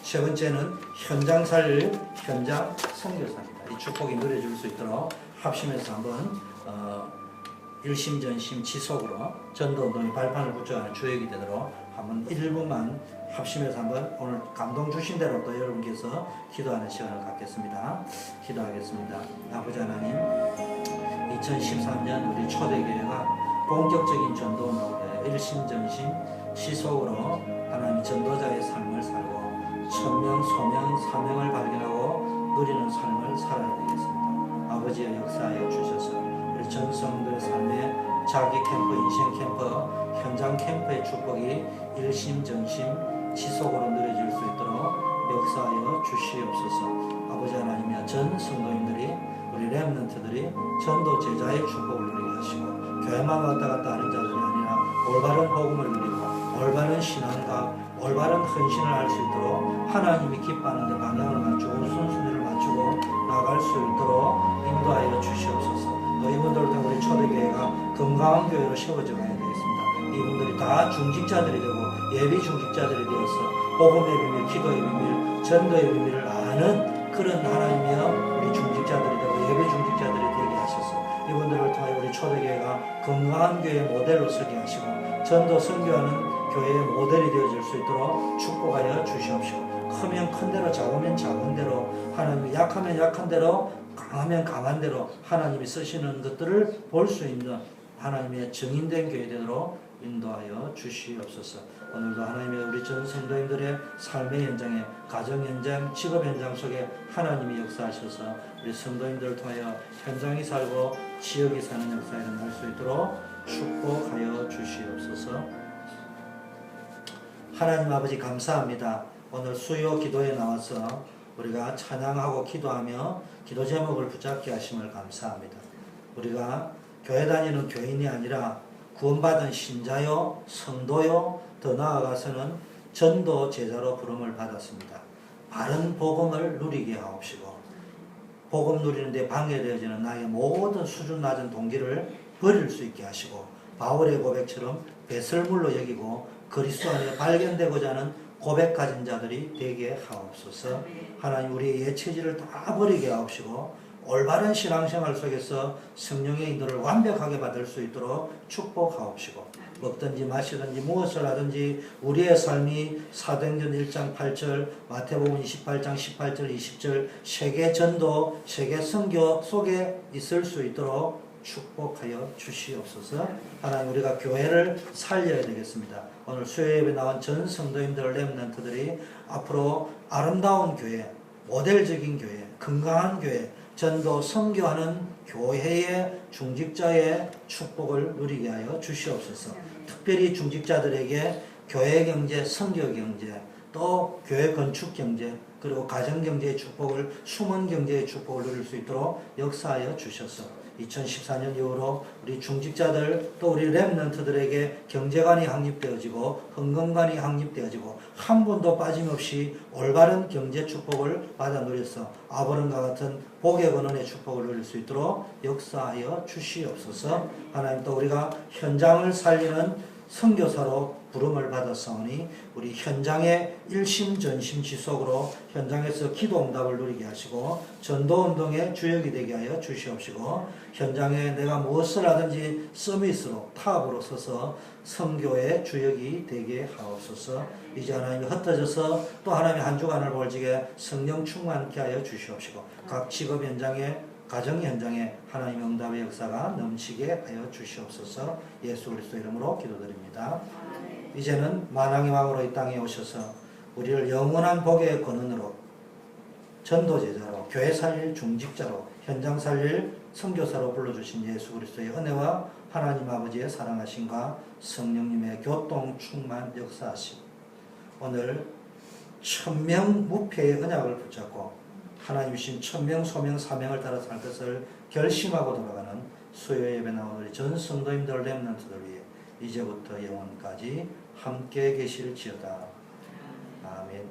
세 번째는 현장 살릴 현장 선교사입니다. 이 축복이 누려질 수 있도록 합심해서 한번 일심전심 지속으로 전도운동의 발판을 붙여가는 주역이 되도록 한번 1분만 합심해서 한번 오늘 감동 주신 대로 또 여러분께서 기도하는 시간을 갖겠습니다. 기도하겠습니다. 아버지 하나님, 2013년 우리 초대교회가 본격적인 전도운동에 일심전심 지속으로 하나님 전도자의 삶을 살고 천명, 소명, 사명을 발견하고 누리는 삶을 살아야 되겠습니다. 아버지의 역사하여 주셔서 우리 전성들의 삶에 자기 캠프, 인생 캠프, 현장 캠프의 축복이 일심전심 지속으로 누려질 수 있도록 역사하여 주시옵소서. 아버지 하나님이여, 전 성도님들이, 우리 렘넌트들이 전도 제자의 축복을 누리게 하시고 교회만 왔다 갔다 하는 자들이 아니라 올바른 복음을 누리고 올바른 신앙과 올바른 헌신을 할 수 있도록 하나님이 기뻐하는 데 방향을 맞추고 우선순위를 맞추고 나갈 수 있도록 인도하여 주시옵소서. 또 이분들을 통해 우리 초대교회가 건강한 교회로 세워져 가야 되겠습니다. 이분들이 다 중직자들이 되고 예비 중직자들이 되어서 복음의 비밀, 기도의 비밀, 전도의 비밀을 아는 그런 하나님이여 우리 중직자들이 되고 예비 중직자들이 되게 하셔서 이분들을 통해 우리 초대교회가 건강한 교회 모델로 서게 하시고 전도 선교하는 교회의 모델이 되어질 수 있도록 축복하여 주시옵시고, 크면 큰 대로 작으면 작은 대로 하나님이 약하면 약한 대로 강하면 강한 대로 하나님이 쓰시는 것들을 볼 수 있는 하나님의 증인된 교회 되도록 인도하여 주시옵소서. 오늘도 하나님의 우리 전 성도님들의 삶의 현장에, 가정 현장, 직업 현장 속에 하나님이 역사하셔서 우리 성도님들을 통하여 현장이 살고 지역이 사는 역사에 일어날 수 있도록 축복하여 주시옵소서. 하나님 아버지 감사합니다. 오늘 수요 기도에 나와서 우리가 찬양하고 기도하며 기도 제목을 붙잡게 하심을 감사합니다. 우리가 교회 다니는 교인이 아니라 구원받은 신자요, 성도요, 더 나아가서는 전도 제자로 부름을 받았습니다. 바른 복음을 누리게 하옵시고 복음 누리는데 방해되어지는 나의 모든 수준 낮은 동기를 버릴 수 있게 하시고 바울의 고백처럼 배설물로 여기고 그리스도 안에 발견되고자 하는 고백 가진 자들이 되게 하옵소서. 하나님, 우리의 예체질을 다 버리게 하옵시고 올바른 신앙생활 속에서 성령의 인도를 완벽하게 받을 수 있도록 축복하옵시고 먹든지 마시든지 무엇을 하든지 우리의 삶이 사도행전 1장 8절, 마태복음 28장 18절 20절 세계 전도, 세계 선교 속에 있을 수 있도록 축복하여 주시옵소서. 하나님, 우리가 교회를 살려야 되겠습니다. 오늘 수요예배 나온 전 성도님들, 렘넌트들이 앞으로 아름다운 교회, 모델적인 교회, 건강한 교회, 전도 선교하는 교회의 중직자의 축복을 누리게 하여 주시옵소서. 특별히 중직자들에게 교회 경제, 선교 경제, 또 교회 건축 경제, 그리고 가정 경제의 축복을, 숨은 경제의 축복을 누릴 수 있도록 역사하여 주셔서 2014년 이후로 우리 중직자들 또 우리 렘넌트들에게 경제관이 확립되어지고 헌금관이 확립되어지고 한 분도 빠짐없이 올바른 경제 축복을 받아 누려서 아브람과 같은 복의 근원의 축복을 누릴 수 있도록 역사하여 주시옵소서. 하나님, 또 우리가 현장을 살리는 선교사로 부름을 받았사오니 우리 현장의 일심전심 지속으로 현장에서 기도응답을 누리게 하시고 전도운동의 주역이 되게 하여 주시옵시고 현장에 내가 무엇을 하든지 서비스로 타업으로 서서 선교의 주역이 되게 하옵소서. 이제 하나님이 흩어져서 또 하나님의 한 주간을 볼지게 성령 충만케 하여 주시옵시고 각 직업 현장에, 가정 현장에 하나님의 응답의 역사가 넘치게 하여 주시옵소서. 예수 그리스도 이름으로 기도드립니다. 이제는 만왕의 왕으로 이 땅에 오셔서 우리를 영원한 복의 근원으로 전도제자로, 교회 살릴 중직자로, 현장 살릴 선교사로 불러주신 예수 그리스도의 은혜와 하나님 아버지의 사랑하심과 성령님의 교통 충만 역사하심, 오늘 천명 무패의 언약을 붙잡고 하나님 주신 천명, 소명, 사명을 따라 살 것을 결심하고 돌아가는 수요 예배 나온 우리 전 성도님들, 렘넌트들 위해 이제부터 영원까지 함께 계실지어다. 아멘.